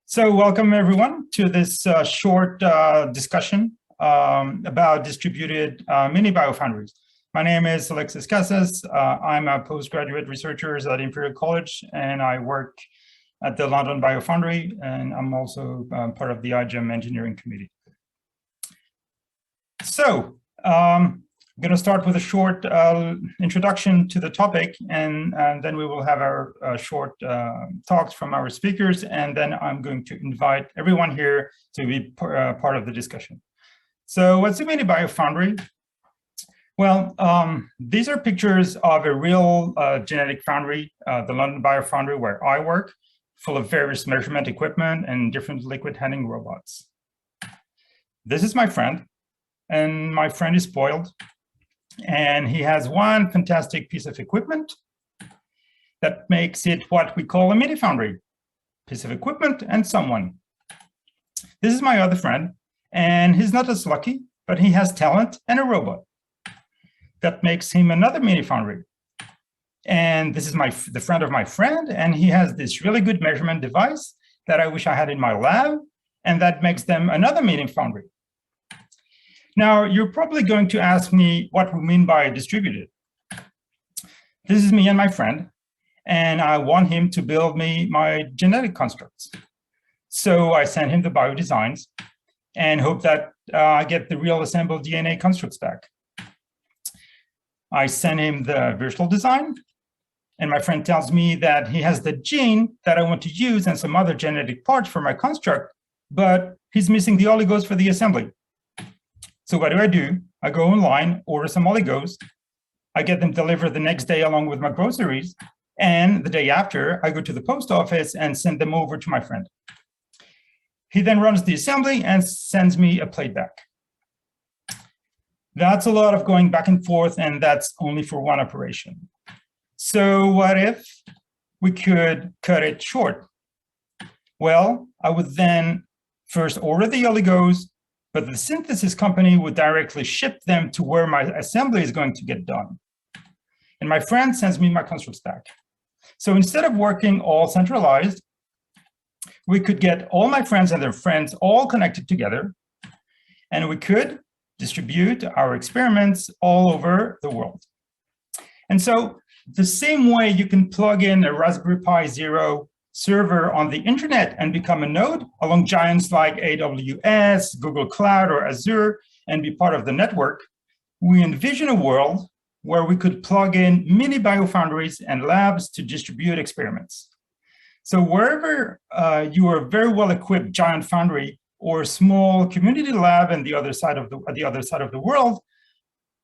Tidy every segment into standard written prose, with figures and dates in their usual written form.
So welcome everyone to this short discussion about distributed mini-biofoundries. My name is Alexis Casas. I'm a postgraduate researcher at Imperial College, and I work at the London Biofoundry, and I'm also part of the iGEM engineering committee. So I'm going to start with a short introduction to the topic, and then we will have our short talks from our speakers, and then I'm going to invite everyone here to be part of the discussion. So what's a mini-biofoundry? Well, these are pictures of a real genetic foundry, the London Biofoundry, where I work, full of various measurement equipment and different liquid handling robots. This is my friend, and my friend is spoiled. And he has one fantastic piece of equipment that makes it what we call a mini foundry. Piece of equipment and someone. This is my other friend, and he's not as lucky, but he has talent and a robot. That makes him another mini foundry. And this is the friend of my friend, and he has this really good measurement device that I wish I had in my lab, and that makes them another mini foundry. Now, you're probably going to ask me what we mean by distributed. This is me and my friend, and I want him to build me my genetic constructs. So I send him the bio designs and hope that I get the real assembled DNA constructs back. I send him the virtual design, and my friend tells me that he has the gene that I want to use and some other genetic parts for my construct, but he's missing the oligos for the assembly. So what do? I go online, order some oligos. I get them delivered the next day along with my groceries. And the day after, I go to the post office and send them over to my friend. He then runs the assembly and sends me a plate back. That's a lot of going back and forth, and that's only for one operation. So what if we could cut it short? Well, I would then first order the oligos, but the synthesis company would directly ship them to where my assembly is going to get done. And my friend sends me my constructs back. So instead of working all centralized, we could get all my friends and their friends all connected together, and we could distribute our experiments all over the world. And so the same way you can plug in a Raspberry Pi Zero server on the internet and become a node along giants like AWS, Google Cloud, or Azure, and be part of the network, we envision a world where we could plug in mini biofoundries and labs to distribute experiments. So wherever you are a very well-equipped giant foundry or small community lab on the other side of the world,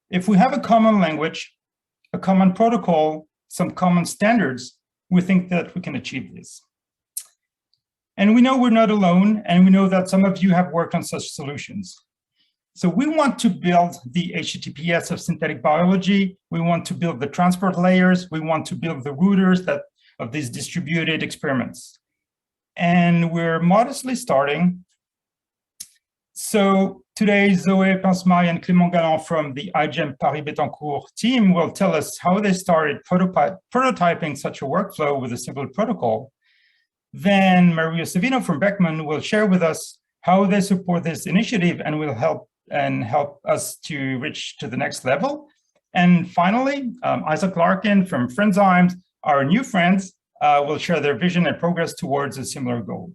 if we have a common language, a common protocol, some common standards, we think that we can achieve this. And we know we're not alone, and we know that some of you have worked on such solutions. So we want to build the HTTPS of synthetic biology. We want to build the transport layers. We want to build the routers of these distributed experiments. And we're modestly starting. So today, Zoe Pincemaille and Clément Galland from the iGEM Paris Betancourt team will tell us how they started prototyping such a workflow with a simple protocol. Then Maria Savino from Beckman will share with us how they support this initiative and will help us to reach to the next level. And finally, Isaac Larkin from Friendzymes, our new friends, will share their vision and progress towards a similar goal.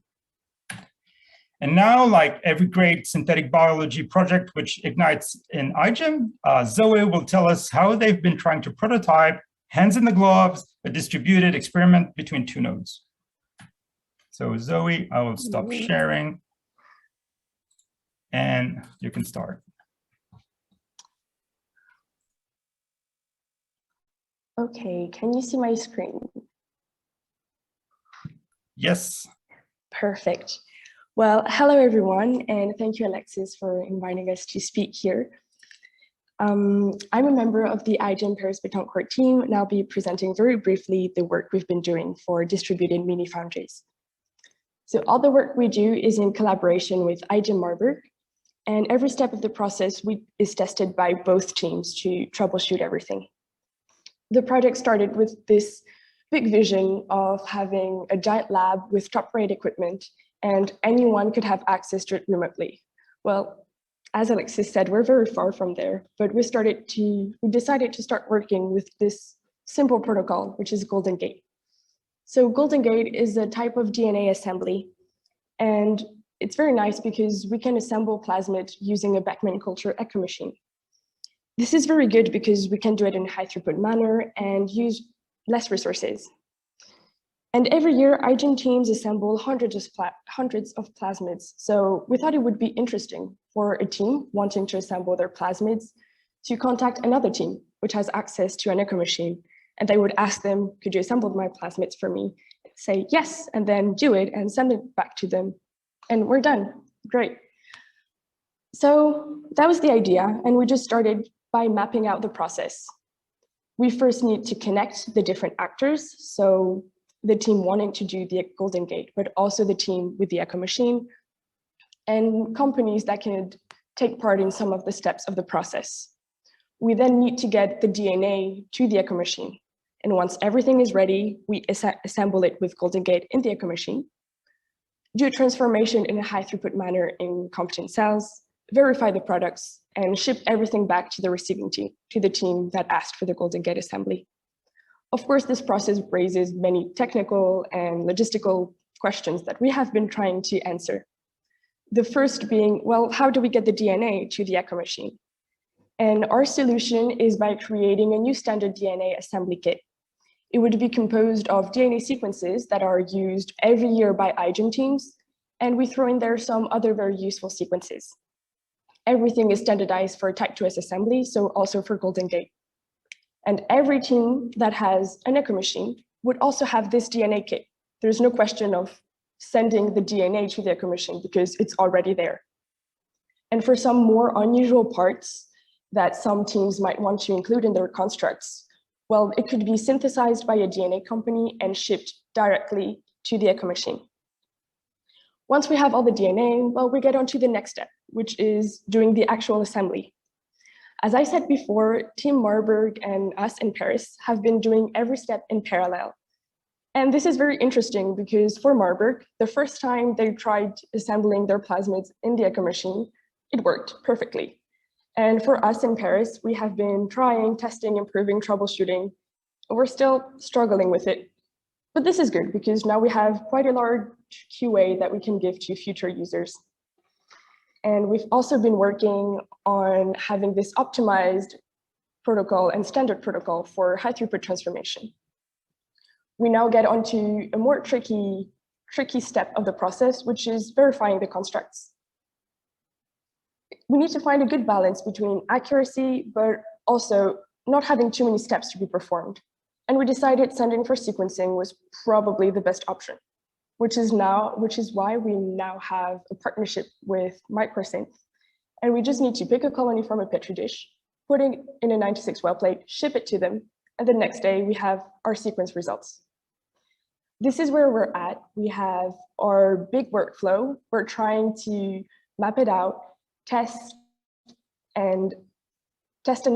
And now, like every great synthetic biology project which ignites in iGEM, Zoe will tell us how they've been trying to prototype, hands in the gloves, a distributed experiment between two nodes. So Zoe, I will stop sharing, and you can start. Okay, can you see my screen? Yes. Perfect. Well, hello everyone, and thank you, Alexis, for inviting us to speak here. I'm a member of the iGEM Paris Betancourt team, and I'll be presenting very briefly the work we've been doing for distributed mini foundries. So all the work we do is in collaboration with iGEM Marburg, and every step of the process is tested by both teams to troubleshoot everything. The project started with this big vision of having a giant lab with top-rate equipment and anyone could have access to it remotely. Well, as Alexis said, we're very far from there, but we decided to start working with this simple protocol, which is Golden Gate. So Golden Gate is a type of DNA assembly, and it's very nice because we can assemble plasmid using a Beckman culture echo machine. This is very good because we can do it in a high throughput manner and use less resources. And every year, iGEM teams assemble hundreds of plasmids. So we thought it would be interesting for a team wanting to assemble their plasmids to contact another team, which has access to an echo machine. And they would ask them, could you assemble my plasmids for me? Say yes, and then do it and send it back to them. And we're done. Great. So that was the idea. And we just started by mapping out the process. We first need to connect the different actors. So the team wanting to do the Golden Gate, but also the team with the echo machine and companies that can take part in some of the steps of the process. We then need to get the DNA to the echo machine. And once everything is ready, we assemble it with Golden Gate in the echo machine, do transformation in a high throughput manner in competent cells, verify the products, and ship everything back to the receiving team, to the team that asked for the Golden Gate assembly. Of course, this process raises many technical and logistical questions that we have been trying to answer. The first being, well, how do we get the DNA to the echo machine? And our solution is by creating a new standard DNA assembly kit. It would be composed of DNA sequences that are used every year by iGEM teams, and we throw in there some other very useful sequences. Everything is standardized for type 2S assembly, so also for Golden Gate. And every team that has an echo machine would also have this DNA kit. There's no question of sending the DNA to the echo machine because it's already there. And for some more unusual parts that some teams might want to include in their constructs, well, it could be synthesized by a DNA company and shipped directly to the echo machine. Once we have all the DNA, well, we get on to the next step, which is doing the actual assembly. As I said before, Team Marburg and us in Paris have been doing every step in parallel. And this is very interesting because for Marburg, the first time they tried assembling their plasmids in the echo machine, it worked perfectly. And for us in Paris, we have been trying, testing, improving, troubleshooting. We're still struggling with it. But this is good because now we have quite a large QA that we can give to future users. And we've also been working on having this optimized protocol and standard protocol for high throughput transformation. We now get onto a more tricky step of the process, which is verifying the constructs. We need to find a good balance between accuracy, but also not having too many steps to be performed. And we decided sending for sequencing was probably the best option, which is why we now have a partnership with Microsynth. And we just need to pick a colony from a Petri dish, put it in a 96 well plate, ship it to them, and the next day we have our sequence results. This is where we're at. We have our big workflow. We're trying to map it out, test and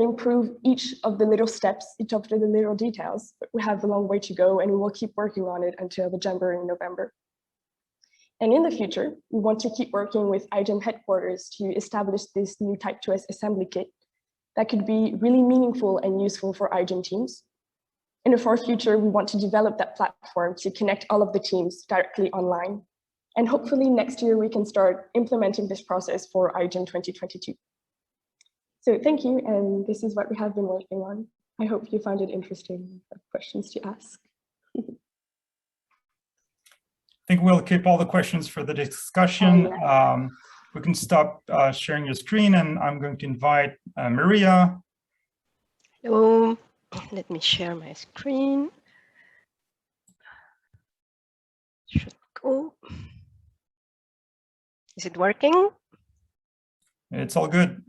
improve each of the little steps, each of the little details. But we have a long way to go, and we will keep working on it until the Jamboree in November. And in the future, we want to keep working with iGEM headquarters to establish this new type 2S assembly kit that could be really meaningful and useful for iGEM teams. In the far future, we want to develop that platform to connect all of the teams directly online. And hopefully next year, we can start implementing this process for iGEM 2022. So thank you, and this is what we have been working on. I hope you found it interesting. Questions to ask. I think we'll keep all the questions for the discussion. We can stop sharing your screen, and I'm going to invite Maria. Hello, let me share my screen. Should go. Is it working? It's all good.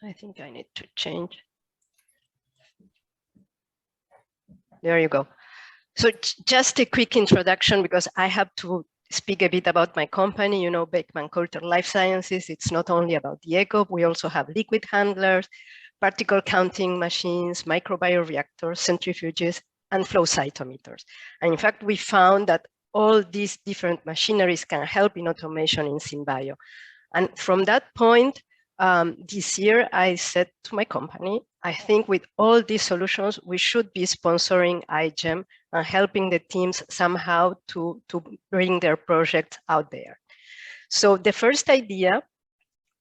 I think I need to change. There you go. So just a quick introduction, because I have to speak a bit about my company. You know, Beckman Culture Life Sciences, it's not only about the echo, we also have liquid handlers, particle counting machines, microbioreactors, centrifuges, and flow cytometers. And in fact, we found that all these different machineries can help in automation in SynBio. And from that point, this year, I said to my company, I think with all these solutions, we should be sponsoring iGEM and helping the teams somehow to bring their projects out there. So the first idea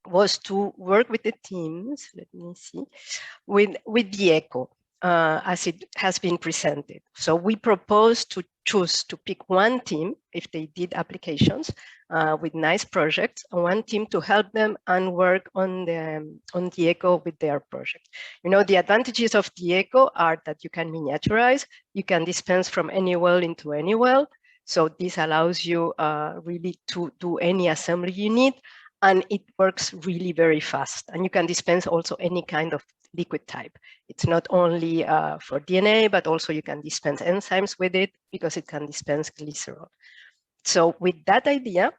was to work with the teams, let me see, with the ECO, as it has been presented. So we proposed to choose to pick one team, if they did applications, with nice projects, and one team to help them and work on the ECO with their project. You know, the advantages of the ECO are that you can miniaturize, you can dispense from any well into any well. So this allows you really to do any assembly you need, and it works really very fast. And you can dispense also any kind of liquid type. It's not only for DNA, but also you can dispense enzymes with it because it can dispense glycerol. So with that idea,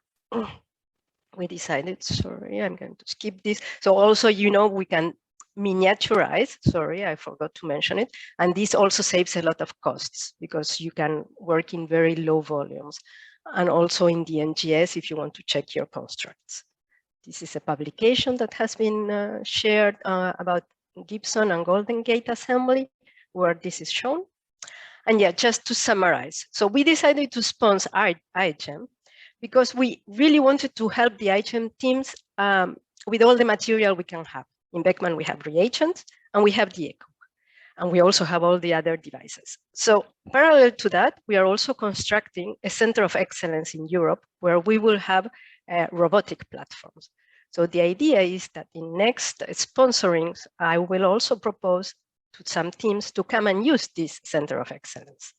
we decided, sorry, I'm going to skip this. So also, you know, we can miniaturize, sorry, I forgot to mention it. And this also saves a lot of costs because you can work in very low volumes. And also in the NGS if you want to check your constructs. This is a publication that has been shared about Gibson and Golden Gate assembly, where this is shown. And yeah, just to summarize. So we decided to sponsor iGEM because we really wanted to help the iGEM teams with all the material we can have. In Beckman, we have reagents and we have the ECO. And we also have all the other devices. So parallel to that, we are also constructing a center of excellence in Europe where we will have robotic platforms. So the idea is that in next sponsorings, I will also propose to some teams to come and use this center of excellence.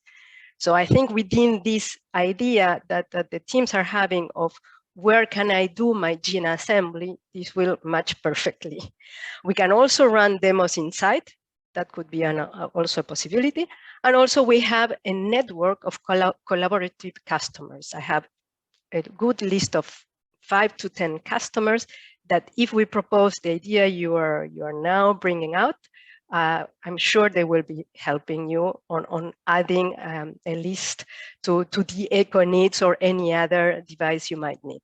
So I think within this idea that the teams are having of where can I do my gene assembly, this will match perfectly. We can also run demos inside. That could be also a possibility. And also we have a network of collaborative customers. I have a good list of 5 to 10 customers that if we propose the idea you are now bringing out, I'm sure they will be helping you on adding a list to the ECO needs or any other device you might need.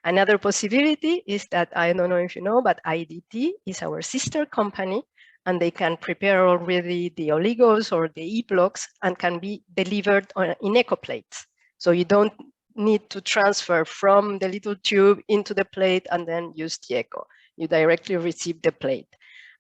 Another possibility is that, I don't know if you know, but IDT is our sister company, and they can prepare already the oligos or the E-blocks and can be delivered in ECO plates. So you don't need to transfer from the little tube into the plate and then use the ECO. You directly receive the plate.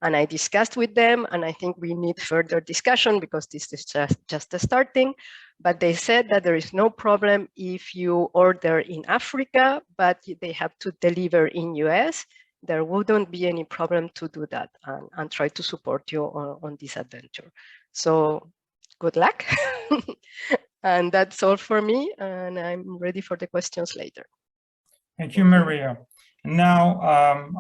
And I discussed with them, and I think we need further discussion because this is just the starting. But they said that there is no problem if you order in Africa, but they have to deliver in US. There wouldn't be any problem to do that and try to support you on this adventure. So good luck. And that's all for me. And I'm ready for the questions later. Thank you, Maria. And now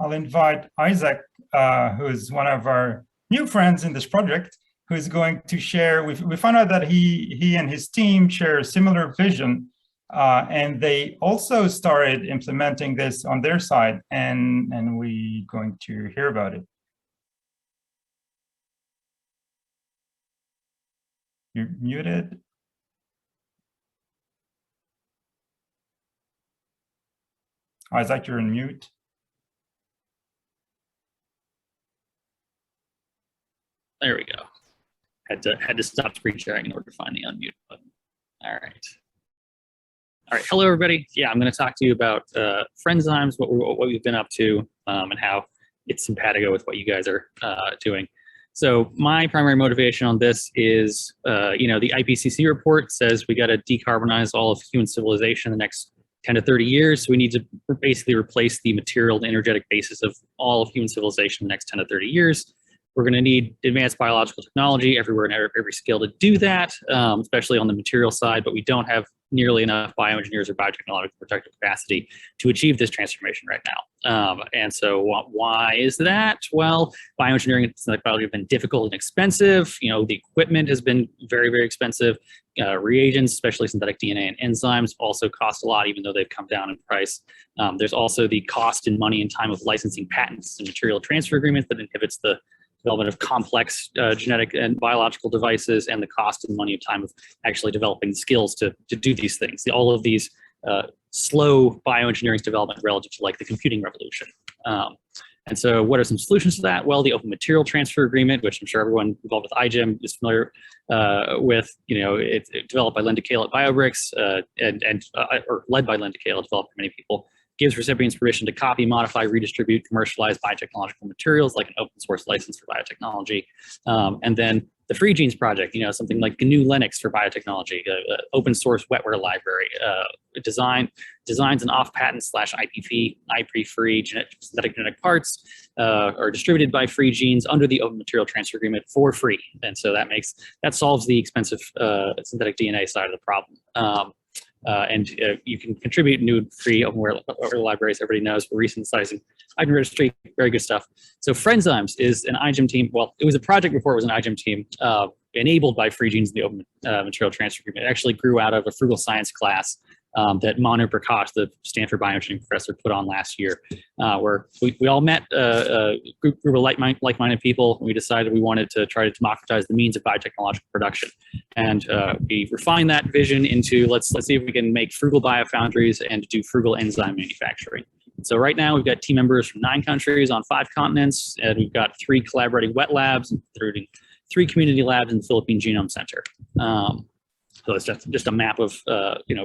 I'll invite Isaac, who is one of our new friends in this project, who is going to share. We found out that he and his team share a similar vision, and they also started implementing this on their side, and we're going to hear about it. You're muted. Isaac, you're on mute. There we go. Had to stop screen sharing in order to find the unmute button. All right. All right. Hello, everybody. Yeah, I'm going to talk to you about Friendzymes, what we've been up to, and how it's simpatico with what you guys are doing. So my primary motivation on this is, you know, the IPCC report says we got to decarbonize all of human civilization in the next 10 to 30 years. So we need to basically replace the material and energetic basis of all of human civilization in the next 10 to 30 years. We're going to need advanced biological technology everywhere and every scale to do that, especially on the material side, but we don't have nearly enough bioengineers or biotechnological protective capacity to achieve this transformation right now. And so why is that? Well, bioengineering and biology have been difficult and expensive. You know, the equipment has been very, very expensive. Reagents, especially synthetic DNA and enzymes, also cost a lot, even though they've come down in price. There's also the cost in money and time of licensing patents and material transfer agreements that inhibits the development of complex genetic and biological devices, and the cost and money and time of actually developing skills to do these things. All of these slow bioengineering development relative to like the computing revolution. And so what are some solutions to that? Well, the Open Material Transfer Agreement, which I'm sure everyone involved with iGEM is familiar with, it's developed by Linda Kale at BioBricks or led by Linda Kale, developed by many people, gives recipients permission to copy, modify, redistribute, commercialize biotechnological materials like an open source license for biotechnology. And then the FreeGenes project, something like GNU Linux for biotechnology, open source wetware library, designs and off-patent / IP-free synthetic genetic parts are distributed by FreeGenes under the Open Material Transfer Agreement for free. And so that solves the expensive synthetic DNA side of the problem. And you can contribute new free openware libraries. Everybody knows for recent sizing iGEM registry, very good stuff. So Friendzymes is an iGEM team. Well, it was a project before it was an iGEM team, enabled by FreeGenes and the Open Material Transfer Agreement. It actually grew out of a frugal science class that Manu Prakash, the Stanford bioengineering professor, put on last year, where we all met a group of like-minded people. We decided we wanted to try to democratize the means of biotechnological production, and we refined that vision into let's see if we can make frugal biofoundries and do frugal enzyme manufacturing. So right now we've got team members from 9 countries on 5 continents, and we've got 3 collaborating wet labs, including 3 community labs in the Philippine Genome Center. So it's just a map of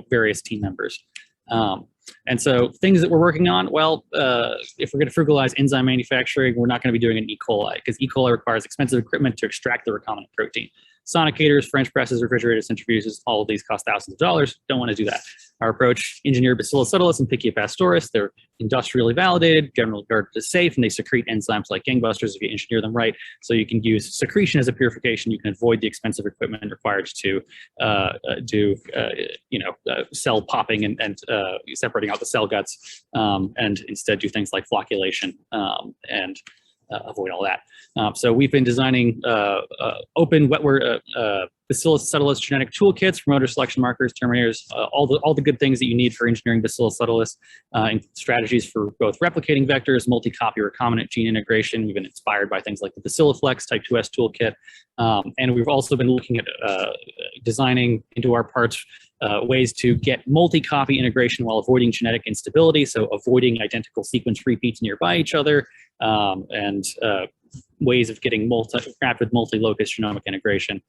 various team members. And so things that we're working on, well, if we're going to frugalize enzyme manufacturing, we're not going to be doing it in E. coli, because E. coli requires expensive equipment to extract the recombinant protein. Sonicators, French presses, refrigerators, centrifuges, all of these cost thousands of dollars. Don't want to do that. Our approach, engineered Bacillus subtilis and Pichia pastoris. They're industrially validated, generally regarded as safe, and they secrete enzymes like gangbusters if you engineer them right. So you can use secretion as a purification. You can avoid the expensive equipment required to do cell popping and separating out the cell guts, and instead do things like flocculation and avoid all that. So we've been designing open wetware Bacillus subtilis genetic toolkits, promoter selection markers, terminators, all the good things that you need for engineering Bacillus subtilis, and strategies for both replicating vectors, multi-copy recombinant gene integration. We've been inspired by things like the Bacilliflex Type 2S toolkit, and we've also been looking at designing into our parts ways to get multi-copy integration while avoiding genetic instability, so avoiding identical sequence repeats nearby each other, and ways of getting rapid multi-locus genomic integration.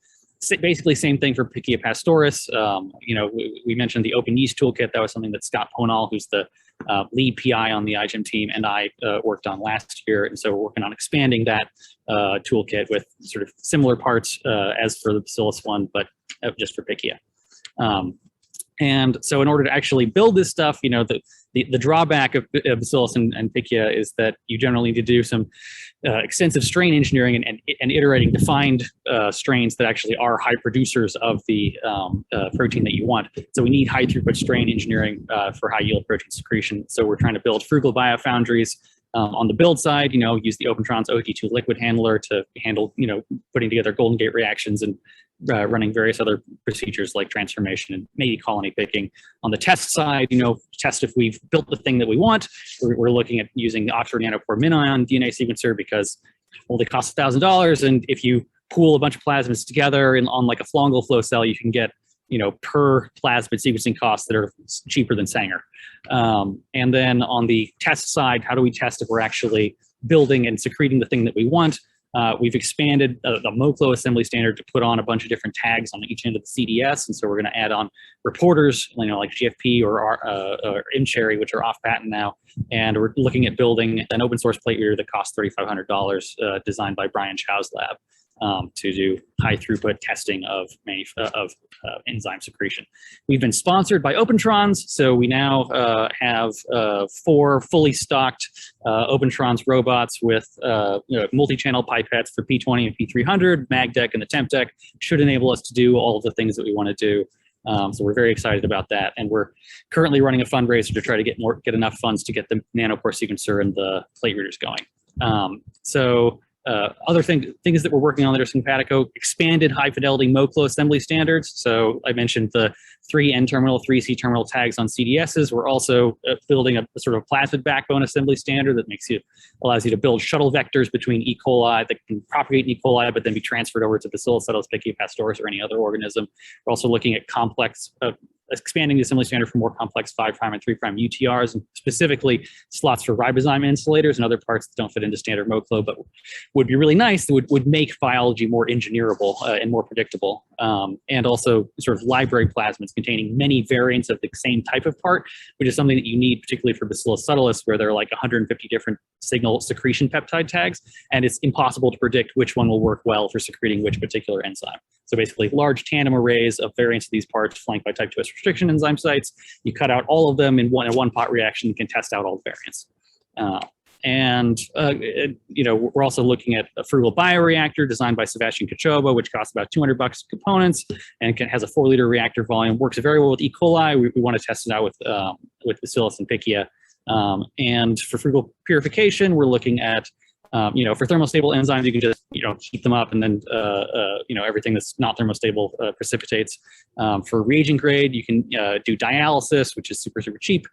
Basically, same thing for Pichia pastoris. We mentioned the Open Yeast Toolkit. That was something that Scott Ponal, who's the lead PI on the iGEM team, and I worked on last year. And so we're working on expanding that toolkit with sort of similar parts as for the Bacillus one, but just for Pichia. And so in order to actually build this stuff, the drawback of Bacillus and Pichia is that you generally need to do some extensive strain engineering and iterating defined strains that actually are high producers of the protein that you want. So we need high throughput strain engineering for high yield protein secretion. So we're trying to build frugal biofoundries. On the build side, use the Opentron's OT2 liquid handler to handle, putting together Golden Gate reactions and running various other procedures like transformation and maybe colony picking. On the test side, test if we've built the thing that we want. We're looking at using the Oxford Nanopore MinION DNA sequencer because it only costs $1,000, and if you pool a bunch of plasmids together on like a fungal flow cell, you can get per plasmid sequencing costs that are cheaper than Sanger. And then on the test side, how do we test if we're actually building and secreting the thing that we want? We've expanded the MoClo assembly standard to put on a bunch of different tags on each end of the CDS, and so we're going to add on reporters, like GFP or mCherry, which are off patent now. And we're looking at building an open source plate reader that costs $3,500, designed by Brian Chow's lab, to do high throughput testing of enzyme secretion. We've been sponsored by Opentrons, so we now have 4 fully stocked Opentrons robots with multi-channel pipettes for P20 and P300, MagDeck and the TempDeck. Should enable us to do all of the things that we want to do. So we're very excited about that, and we're currently running a fundraiser to try to get enough funds to get the nanopore sequencer and the plate readers going. Other things that we're working on that are simpatico, expanded high fidelity MoClo assembly standards. So I mentioned the 3 N-terminal, 3 C-terminal tags on CDSs. We're also building a sort of plasmid backbone assembly standard that allows you to build shuttle vectors between E. coli that can propagate in E. coli, but then be transferred over to Bacillus cetos, pastoris, or any other organism. We're also looking at complex, expanding the assembly standard for more complex 5' and 3' UTRs, and specifically slots for ribozyme insulators and other parts that don't fit into standard MoClo, but would be really nice, that would make biology more engineerable and more predictable. And also sort of library plasmids containing many variants of the same type of part, which is something that you need particularly for Bacillus subtilis, where there are like 150 different signal secretion peptide tags, and it's impossible to predict which one will work well for secreting which particular enzyme. So basically large tandem arrays of variants of these parts flanked by type 2S restriction enzyme sites. You cut out all of them in one pot reaction, you can test out all the variants. We're also looking at a frugal bioreactor designed by Sebastian Kachoba, which costs about $200 components and has a 4-liter reactor volume. Works very well with E. coli. We want to test it out with Bacillus and Pichia. And for frugal purification, we're looking at for thermostable enzymes, you can just heat them up, and then everything that's not thermostable precipitates. For reagent grade, you can do dialysis, which is super cheap.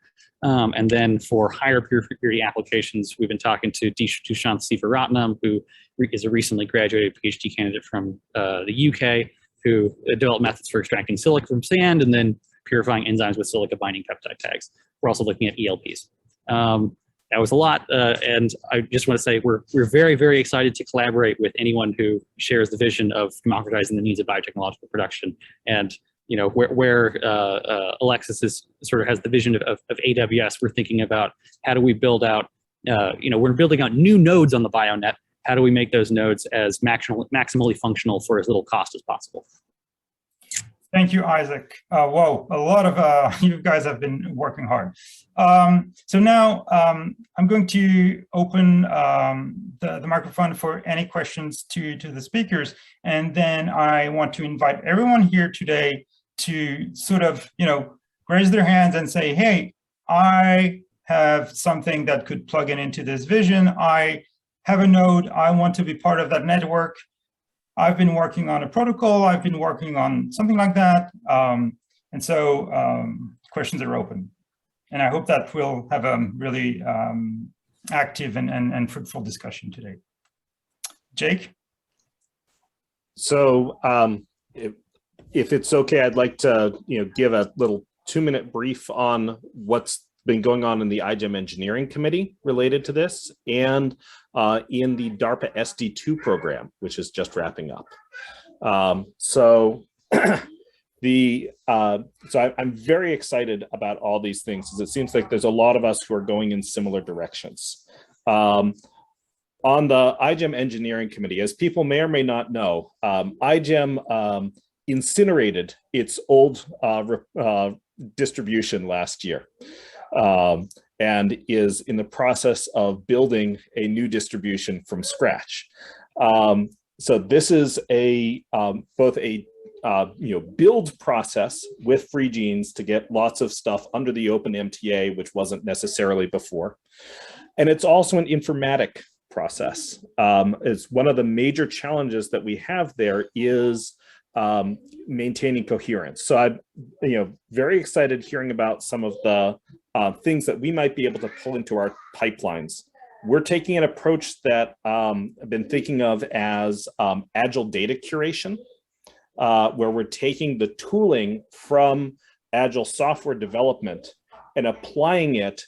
And then for higher purity applications, we've been talking to Dushyant Sivaratnam, who is a recently graduated PhD candidate from the UK, who developed methods for extracting silica from sand and then purifying enzymes with silica binding peptide tags. We're also looking at ELPs. That was a lot, and I just want to say we're very, very excited to collaborate with anyone who shares the vision of democratizing the needs of biotechnological production. And where Alexis has the vision of AWS, we're thinking about how do we build out, we're building out new nodes on the BioNet. How do we make those nodes as maximally functional for as little cost as possible? Thank you, Isaac. Whoa, a lot of you guys have been working hard. So now I'm going to open the microphone for any questions to the speakers. And then I want to invite everyone here today to sort of, raise their hands and say, hey, I have something that could plug into this vision. I have a node. I want to be part of that network. I've been working on a protocol. I've been working on something like that. And so questions are open. And I hope that we'll have a really active and fruitful discussion today. Jake? So if it's okay, I'd like to give a little 2-minute brief on what's been going on in the iGEM engineering committee related to this, and in the DARPA SD2 program, which is just wrapping up. So I'm very excited about all these things, because it seems like there's a lot of us who are going in similar directions. On the iGEM engineering committee, as people may or may not know, iGEM incinerated its old distribution last year. And is in the process of building a new distribution from scratch. So this is both a build process with FreeGenes to get lots of stuff under the OpenMTA, which wasn't necessarily before. And it's also an informatic process. It's one of the major challenges that we have there is maintaining coherence. So I'm very excited hearing about some of the things that we might be able to pull into our pipelines. We're taking an approach that I've been thinking of as agile data curation, where we're taking the tooling from agile software development and applying it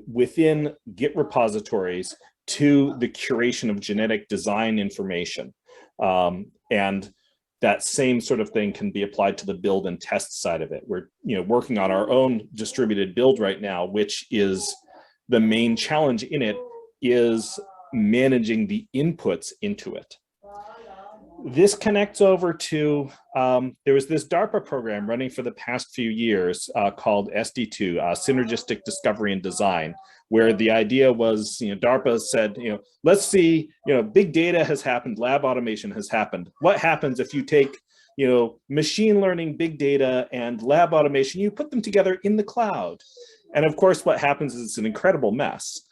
within Git repositories to the curation of genetic design information. And that same sort of thing can be applied to the build and test side of it. We're working on our own distributed build right now, which is the main challenge in it is managing the inputs into it. This connects over to, there was this DARPA program running for the past few years called SD2, Synergistic Discovery and Design, where the idea was, DARPA said, let's see, big data has happened, lab automation has happened. What happens if you take, machine learning, big data, and lab automation, you put them together in the cloud? And of course, what happens is it's an incredible mess.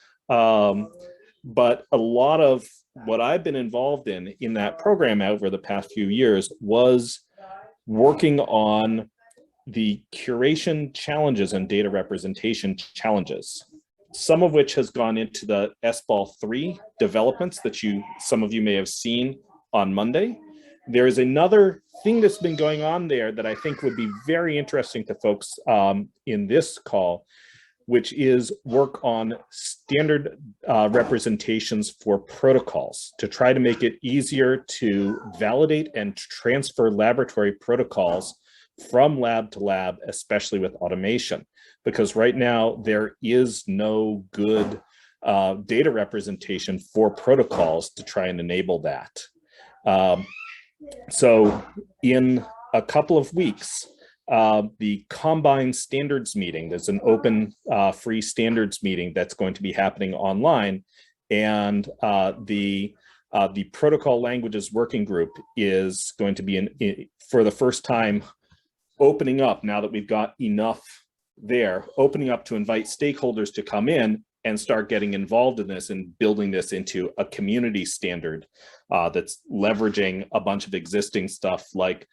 But a lot of what I've been involved in that program over the past few years was working on the curation challenges and data representation challenges, some of which has gone into the SBAL 3 developments that some of you may have seen on Monday. There is another thing that's been going on there that I think would be very interesting to folks in this call, which is work on standard representations for protocols to try to make it easier to validate and transfer laboratory protocols from lab to lab, especially with automation. Because right now there is no good data representation for protocols to try and enable that. So in a couple of weeks, the Combine Standards meeting, there's an open free standards meeting that's going to be happening online, and the protocol languages working group is going to be for the first time opening up, now that we've got enough there, opening up to invite stakeholders to come in and start getting involved in this and building this into a community standard that's leveraging a bunch of existing stuff like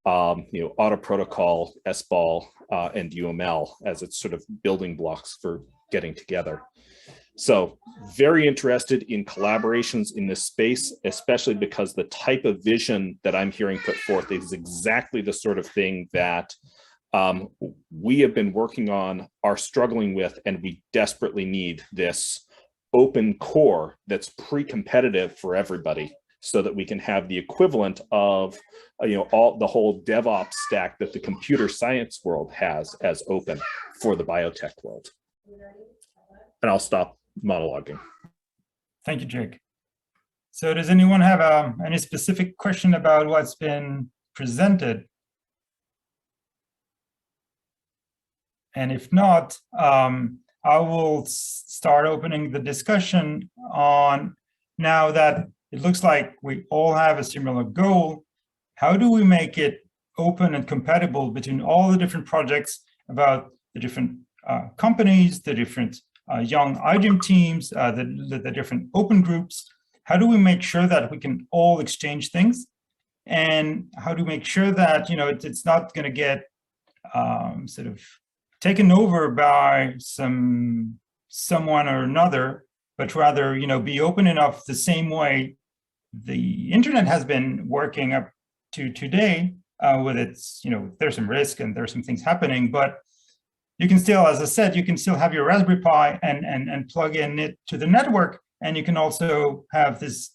auto protocol, SBAL, and UML as its sort of building blocks for getting together. So very interested in collaborations in this space, especially because the type of vision that I'm hearing put forth is exactly the sort of thing that we have been working on, are struggling with, and we desperately need this open core that's pre-competitive for everybody, so that we can have the equivalent of the whole DevOps stack that the computer science world has as open for the biotech world. And I'll stop monologuing. Thank you, Jake. So does anyone have any specific question about what's been presented? And if not, I will start opening the discussion on, now that it looks like we all have a similar goal, how do we make it open and compatible between all the different projects, about the different companies, the different young iGEM teams, the different open groups? How do we make sure that we can all exchange things? And how do we make sure that it's not going to get sort of taken over by someone or another, but rather be open enough the same way the internet has been working up to today, with its, there's some risk and there's some things happening, but you can still, as I said, you can still have your Raspberry Pi and plug in it to the network, and you can also have this,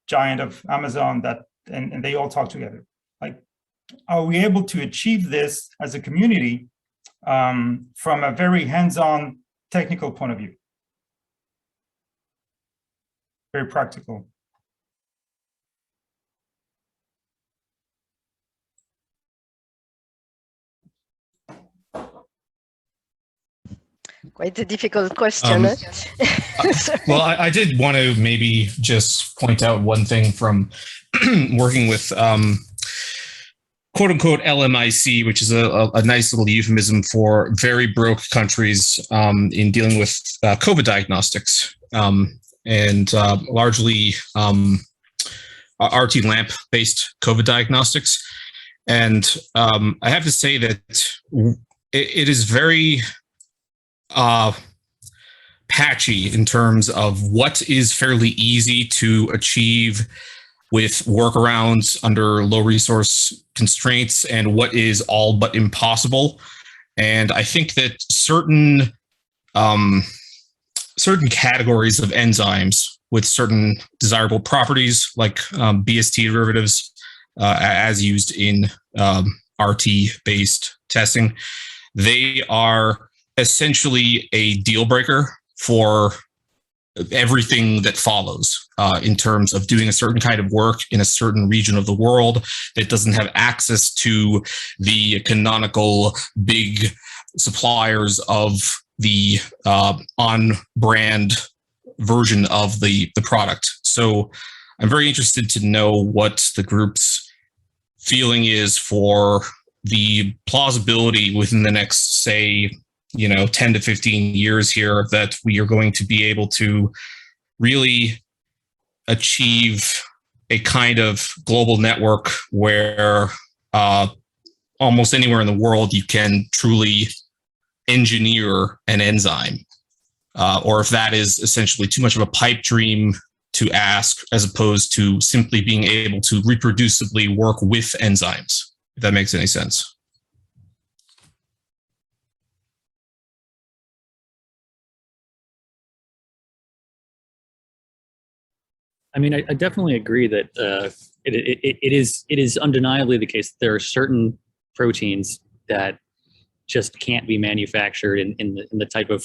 giant of Amazon and they all talk together. Like, are we able to achieve this as a community from a very hands-on technical point of view? Very practical. Quite a difficult question. Well, I did want to maybe just point out one thing from working with quote unquote LMIC, which is a nice little euphemism for very broke countries in dealing with COVID diagnostics, and largely RT lamp based COVID diagnostics. And I have to say that it is very patchy in terms of what is fairly easy to achieve with workarounds under low resource constraints and what is all but impossible. And I think that certain categories of enzymes with certain desirable properties, like BST derivatives, as used in RT-based testing, they are essentially a deal breaker for everything that follows in terms of doing a certain kind of work in a certain region of the world that doesn't have access to the canonical big suppliers of the on-brand version of the product. So I'm very interested to know what the group's feeling is for the plausibility within the next, say, 10 to 15 years here, that we are going to be able to really achieve a kind of global network where almost anywhere in the world you can truly engineer an enzyme, or if that is essentially too much of a pipe dream to ask, as opposed to simply being able to reproducibly work with enzymes, if that makes any sense. I mean, I definitely agree that it is undeniably the case that there are certain proteins that just can't be manufactured in the type of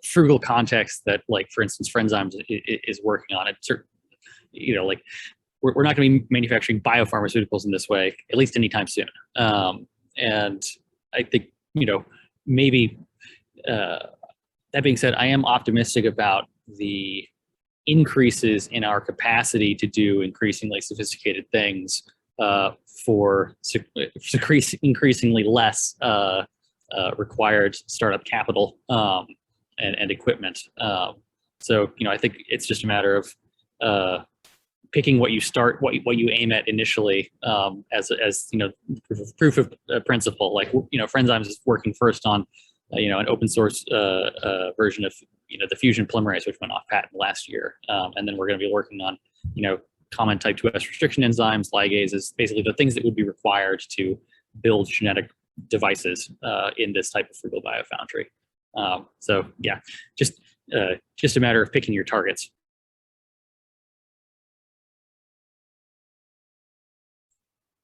frugal context that, like, for instance, Friendzymes is working on. It, you know, like we're not going to be manufacturing biopharmaceuticals in this way, at least anytime soon. And I think, you know, maybe that being said, I am optimistic about the increases in our capacity to do increasingly sophisticated things for increasingly less required startup capital and equipment. So, you know, I think it's just a matter of picking what you aim at initially, as you know, proof of principle. Like, you know, Friendzymes is working first on you know, an open source version of, you know, the fusion polymerase, which went off patent last year, and then we're going to be working on, you know, common type 2S restriction enzymes, ligases, basically the things that would be required to build genetic devices in this type of frugal biofoundry. So yeah, just a matter of picking your targets.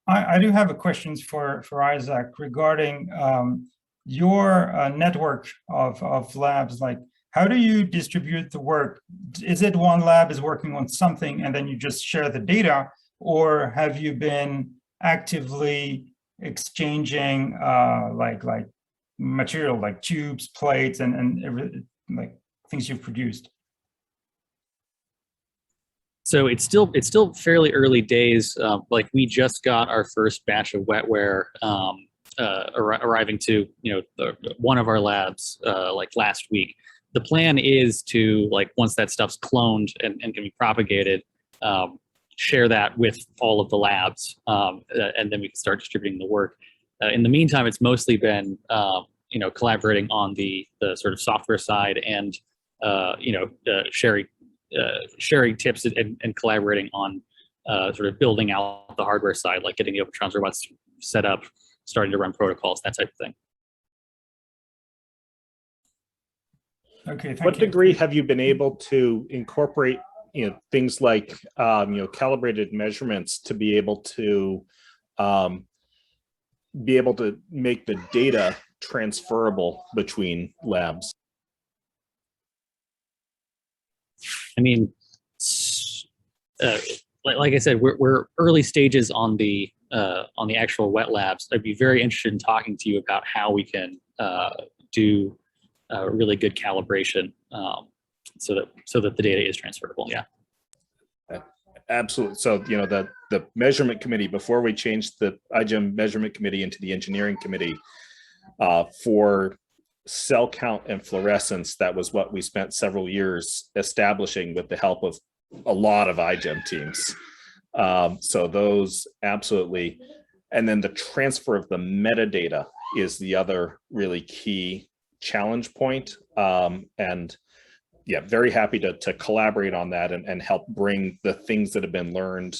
I do have a questions for Isaac regarding your network of labs. Like, how do you distribute the work? Is it one lab is working on something and then you just share the data, or have you been actively exchanging like material like tubes, plates, and like things you've produced? So it's still fairly early days. Like, we just got our first batch of wetware arriving to, you know, one of our labs like last week. The plan is to, like, once that stuff's cloned and can be propagated, share that with all of the labs, and then we can start distributing the work. In the meantime, it's mostly been you know, collaborating on the sort of software side and you know, sharing tips and collaborating on sort of building out the hardware side, like getting the Open robots set up, starting to run protocols, that type of thing. Okay, thank you. What degree have you been able to incorporate, you know, things like you know, calibrated measurements to be able to make the data transferable between labs? I mean, like I said, we're early stages on the actual wet labs. I'd be very interested in talking to you about how we can do really good calibration, so that the data is transferable. Yeah. Absolutely. So, you know, the measurement committee, before we changed the iGEM measurement committee into the engineering committee, for cell count and fluorescence, that was what we spent several years establishing with the help of a lot of iGEM teams. So those absolutely. And then the transfer of the metadata is the other really key challenge point. And yeah, very happy to collaborate on that and help bring the things that have been learned,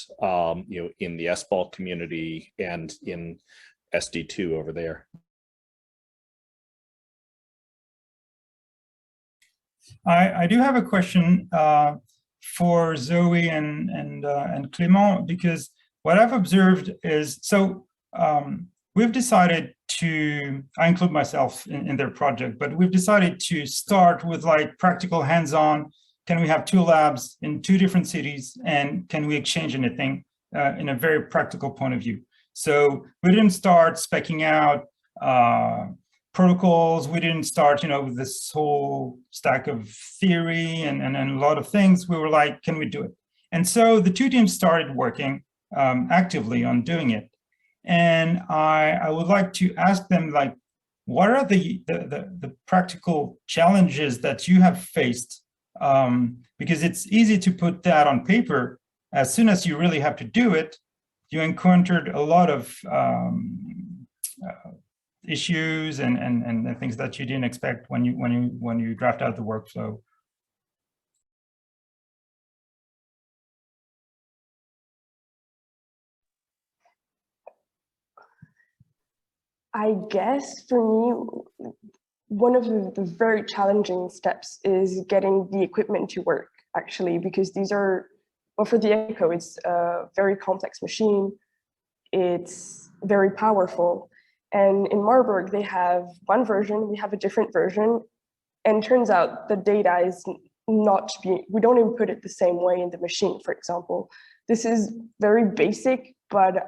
you know, in the SBAL community and in SD2 over there. I do have a question for Zoe and Clément, because what I've observed is, so we've decided to, I include myself in their project, but we've decided to start with like practical hands-on. Can we have 2 labs in 2 different cities, and can we exchange anything in a very practical point of view? So we didn't start speccing out protocols. We didn't start, you know, with this whole stack of theory and a lot of things. We were like, can we do it? And so the 2 teams started working actively on doing it. And I would like to ask them, like, what are the practical challenges that you have faced because it's easy to put that on paper. As soon as you really have to do it, you encountered a lot of issues and things that you didn't expect when you draft out the workflow. I guess for me, one of the very challenging steps is getting the equipment to work, actually, because these are, well, for the Echo, it's a very complex machine. It's very powerful. And in Marburg, they have one version, we have a different version. And turns out the data is not being, we don't input it the same way in the machine, for example. This is very basic, but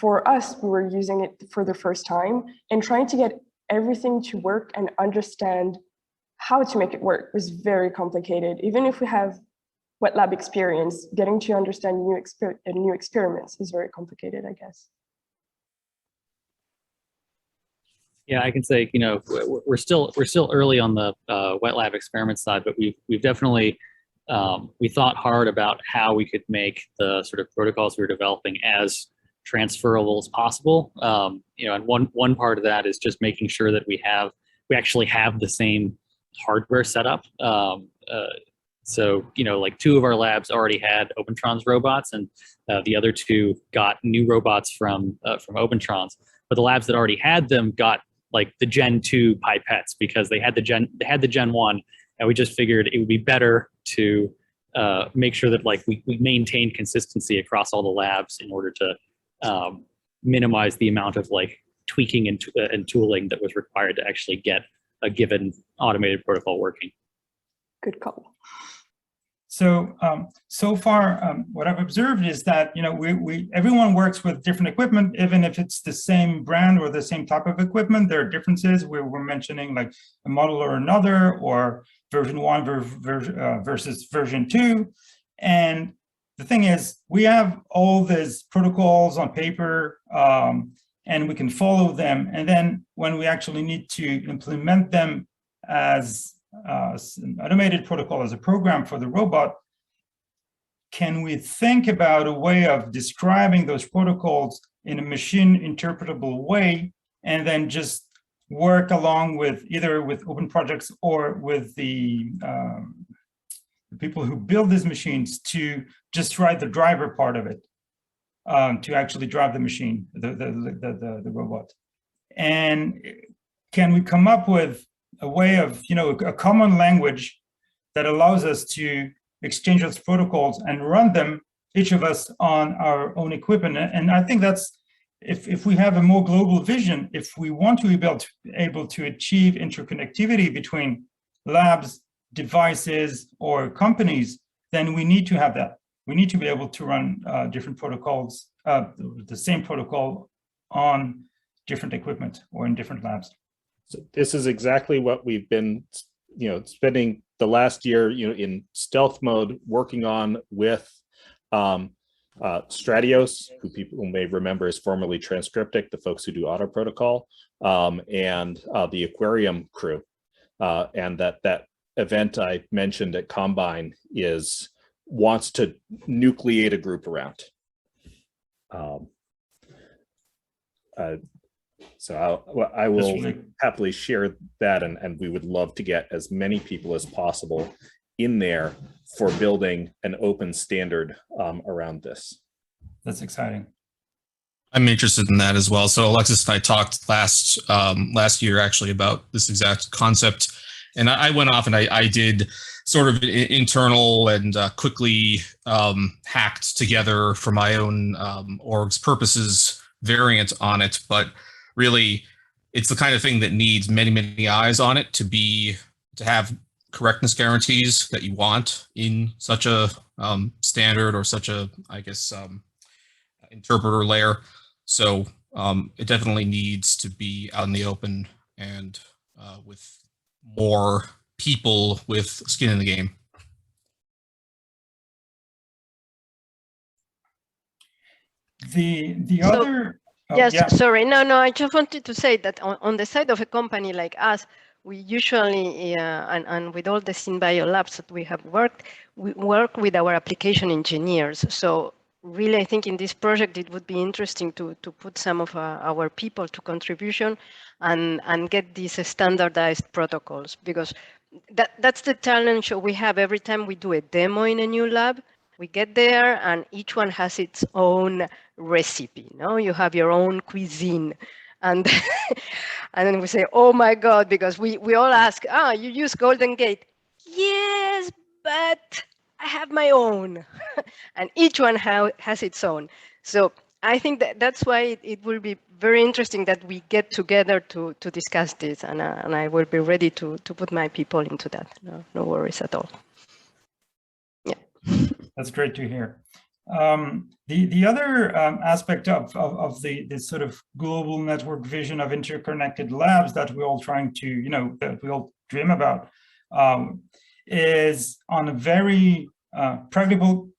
for us, we were using it for the first time, and trying to get everything to work and understand how to make it work was very complicated. Even if we have wet lab experience, getting to understand new experiments is very complicated, I guess. Yeah, I can say, you know, we're still early on the wet lab experiment side, but we've definitely we thought hard about how we could make the sort of protocols we were developing as transferable as possible. You know, and one part of that is just making sure that we actually have the same hardware setup. So, you know, like 2 of our labs already had Opentrons robots, and the other 2 got new robots from Opentrons. But the labs that already had them got like the Gen 2 pipettes because they had the Gen 1, and we just figured it would be better to make sure that like we maintain consistency across all the labs in order to minimize the amount of like tweaking and tooling that was required to actually get a given automated protocol working. Good call. So so far, what I've observed is that, you know, everyone works with different equipment, even if it's the same brand or the same type of equipment. There are differences. We're mentioning like a model or another, or version 1 versus version 2, and the thing is, we have all these protocols on paper, and we can follow them. And then when we actually need to implement them as an automated protocol, as a program for the robot, can we think about a way of describing those protocols in a machine interpretable way, and then just work along with either with open projects or with the people who build these machines to just write the driver part of it, to actually drive the machine, the robot. And can we come up with a way of, you know, a common language that allows us to exchange those protocols and run them, each of us on our own equipment? And I think that's, if we have a more global vision, if we want to be able to achieve interconnectivity between labs, devices, or companies, then we need to have that. We need to be able to run different protocols, the same protocol on different equipment or in different labs. So this is exactly what we've been, you know, spending the last year, you know, in stealth mode, working on with Stratios, who people may remember is formerly Transcriptic, the folks who do auto protocol, and the Aquarium crew, and that event I mentioned at Combine wants to nucleate a group around. So I will happily share that, and we would love to get as many people as possible in there for building an open standard around this. That's exciting. I'm interested in that as well. So Alexis and I talked last year actually about this exact concept, and I went off and I did sort of internal and quickly hacked together for my own org's purposes variant on it. But really, it's the kind of thing that needs many, many eyes on it to have correctness guarantees that you want in such a standard or such a, I guess, interpreter layer. So it definitely needs to be out in the open and with more people with skin in the game. Other... Yes, yeah. Sorry, no, I just wanted to say that on the side of a company like us, we usually, and with all the SynBio labs that we have worked, we work with our application engineers. So really, I think in this project, it would be interesting to put some of our people to contribution and get these standardized protocols, because that's the challenge we have every time we do a demo in a new lab. We get there and each one has its own recipe. No, you have your own cuisine. And, and then we say, oh my God, because we all ask, you use Golden Gate. Yes, but I have my own. And each one has its own. So I think that's why it will be very interesting that we get together to discuss this. And I will be ready to put my people into that. No worries at all. Yeah. That's great to hear. The other aspect of the sort of global network vision of interconnected labs that we're all trying to, that we all dream about, is on a very practical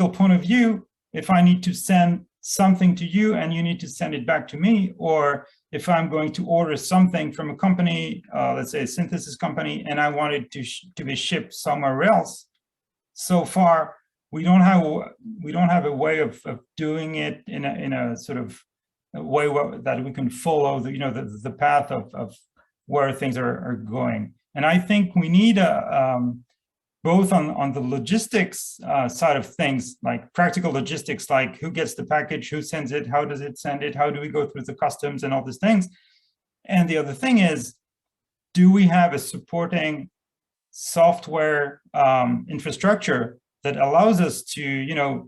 point of view. If I need to send something to you and you need to send it back to me, or if I'm going to order something from a company, let's say a synthesis company, and I want it to be shipped somewhere else, so far we don't have a way of doing it in a sort of way that we can follow the path of where things are going. And I think we need both on the logistics side of things, like practical logistics, like who gets the package, who sends it, how does it send it, how do we go through the customs and all these things. And the other thing is, do we have a supporting software infrastructure that allows us to,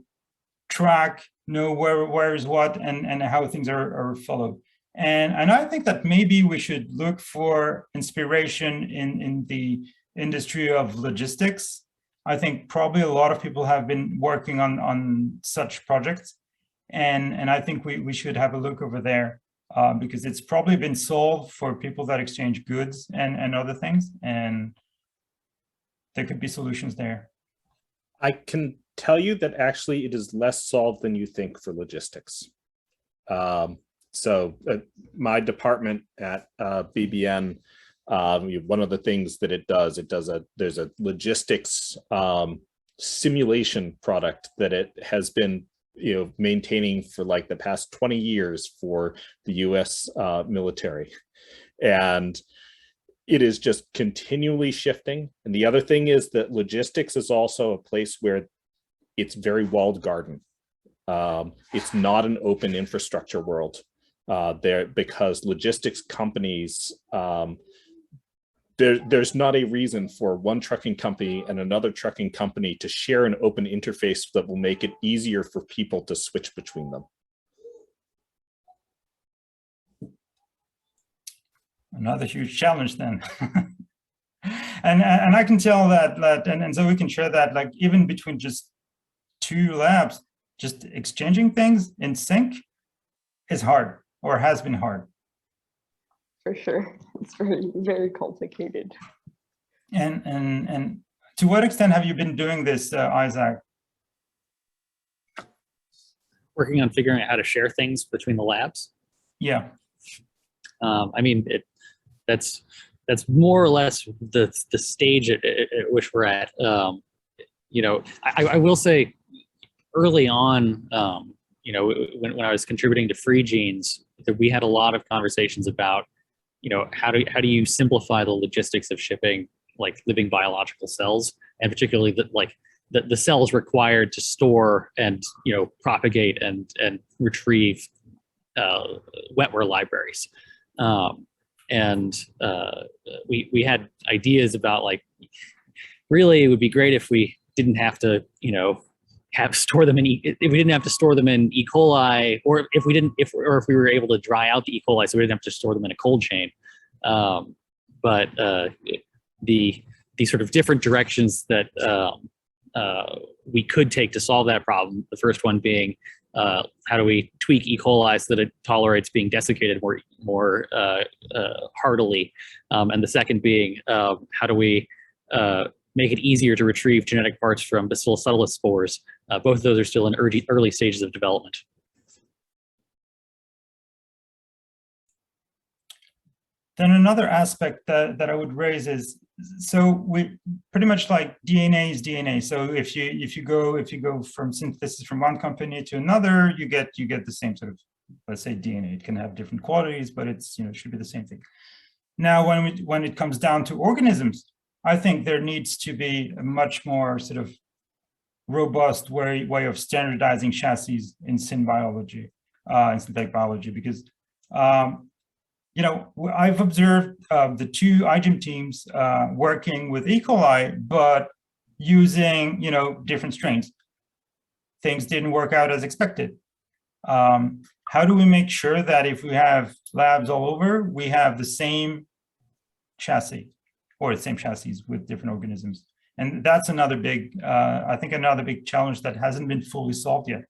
track, know where is what and how things are followed. And I think that maybe we should look for inspiration in the industry of logistics. I think probably a lot of people have been working on such projects. And I think we should have a look over there because it's probably been solved for people that exchange goods and other things. And there could be solutions there. I can tell you that actually it is less solved than you think for logistics. So my department at BBN, one of the things that there's a logistics simulation product that it has been maintaining for like the past 20 years for the US military. And it is just continually shifting. And the other thing is that logistics is also a place where it's very walled garden. It's not an open infrastructure world there, because logistics companies, there's not a reason for one trucking company and another trucking company to share an open interface that will make it easier for people to switch between them. Another huge challenge then. and I can tell that and so we can share that, like, even between just two labs, just exchanging things in sync is hard, or has been hard. For sure, it's very, very complicated. And to what extent have you been doing this, Isaac? Working on figuring out how to share things between the labs. Yeah. I mean, that's more or less the stage at which we're at. I will say early on, when I was contributing to FreeGenes, that we had a lot of conversations about, how do you simplify the logistics of shipping like living biological cells, and particularly the cells required to store and propagate and retrieve wetware libraries. We had ideas about, like, really it would be great if we didn't have to, store them if we didn't have to store them in E. coli, or if we were able to dry out the E. coli, so we didn't have to store them in a cold chain. But the sort of different directions that we could take to solve that problem. The first one being, how do we tweak E. coli so that it tolerates being desiccated more heartily? And the second being, how do we make it easier to retrieve genetic parts from Bacillus subtilis spores? Both of those are still in early stages of development. Then another aspect that I would raise is, so we pretty much like DNA is DNA. So if you go from synthesis from one company to another, you get the same sort of, let's say, DNA. It can have different qualities, but it's, you know, it should be the same thing. Now, when it comes down to organisms, I think there needs to be a much more sort of robust way of standardizing chassis in biology, in synthetic biology, because you know, I've observed the two iGEM teams working with E. coli, but using, you know, different strains. Things didn't work out as expected. How do we make sure that if we have labs all over, we have the same chassis or the same chassis with different organisms? And that's another big, I think another big challenge that hasn't been fully solved yet.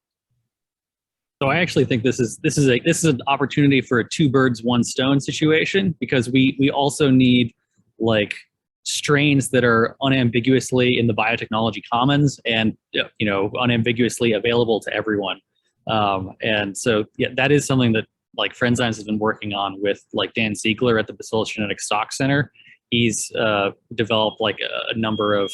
So I actually think this is an opportunity for a two birds, one stone situation, because we also need like strains that are unambiguously in the biotechnology commons and, you know, unambiguously available to everyone. And so, yeah, that is something that like Friendzymes has been working on with like Dan Ziegler at the Bacillus Genetics Stock Center. He's developed like a number of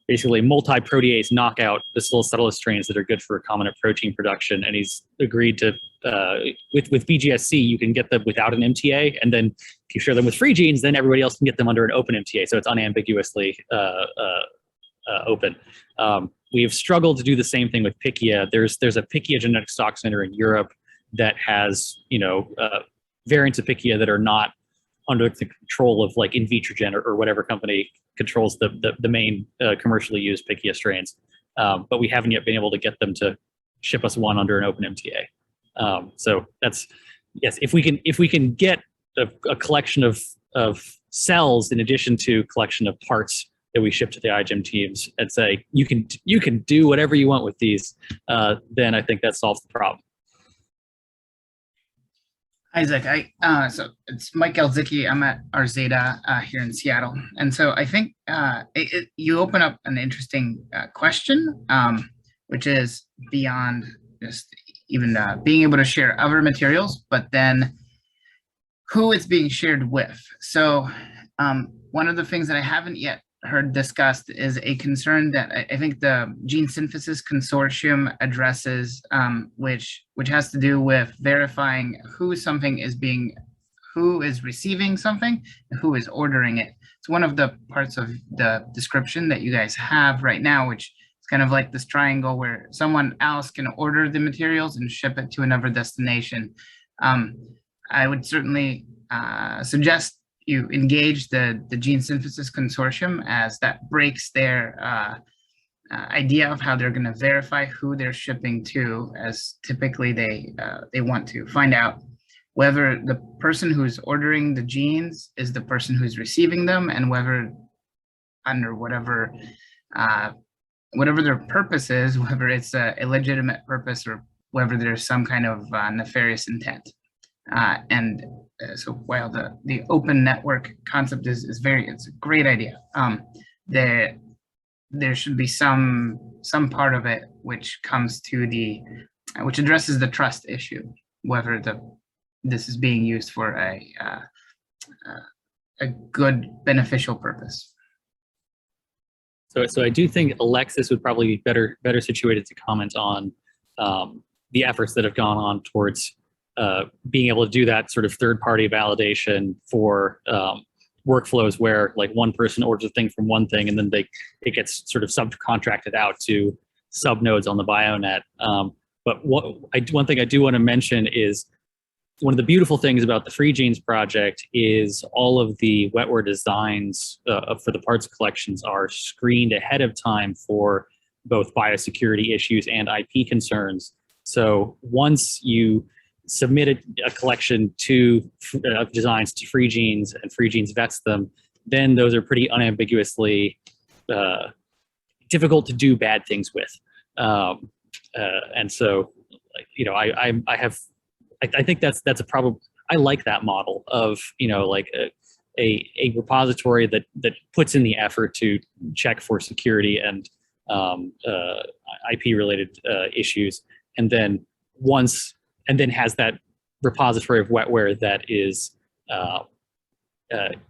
basically multi-protease knockout Bacillus subtilis strains that are good for recombinant protein production. And he's agreed to, with BGSC, you can get them without an MTA. And then if you share them with FreeGenes, then everybody else can get them under an OpenMTA. So it's unambiguously open. We have struggled to do the same thing with Pichia. There's a Pichia genetic stock center in Europe that has, you know, variants of Pichia that are not under the control of like Invitrogen or whatever company controls the main commercially used Pichia strains. But we haven't yet been able to get them to ship us one under an OpenMTA. So that's, yes, if we can get a collection of cells in addition to collection of parts that we ship to the iGEM teams and say, you can do whatever you want with these, then I think that solves the problem. Isaac, so it's Mike Elzicki. I'm at our Zeta here in Seattle. And so I think you open up an interesting question, which is beyond just even being able to share other materials, but then who it's being shared with. So one of the things that I haven't yet heard discussed is a concern that I think the Gene Synthesis Consortium addresses, which has to do with verifying who is receiving something and who is ordering it. It's one of the parts of the description that you guys have right now, which is kind of like this triangle where someone else can order the materials and ship it to another destination. I would certainly suggest you engage the Gene Synthesis Consortium, as that breaks their idea of how they're going to verify who they're shipping to, as typically they want to find out whether the person who's ordering the genes is the person who's receiving them, and whether under whatever their purpose is, whether it's a legitimate purpose or whether there's some kind of nefarious intent. So while the open network concept it's a great idea, there should be some part of it which comes to which addresses the trust issue, whether this is being used for a good beneficial purpose. So I do think Alexis would probably be better situated to comment on the efforts that have gone on towards being able to do that sort of third-party validation for workflows where like one person orders a thing from one thing and then it gets sort of subcontracted out to subnodes on the BioNet. But one thing I do want to mention is one of the beautiful things about the FreeGenes project is all of the wetware designs for the parts collections are screened ahead of time for both biosecurity issues and IP concerns. So once you submitted a collection of designs to FreeGenes and FreeGenes vets them, then those are pretty unambiguously difficult to do bad things with. And so, you know, I think that's a problem. I like that model of, you know, like a repository that puts in the effort to check for security and IP related issues, and then has that repository of wetware that is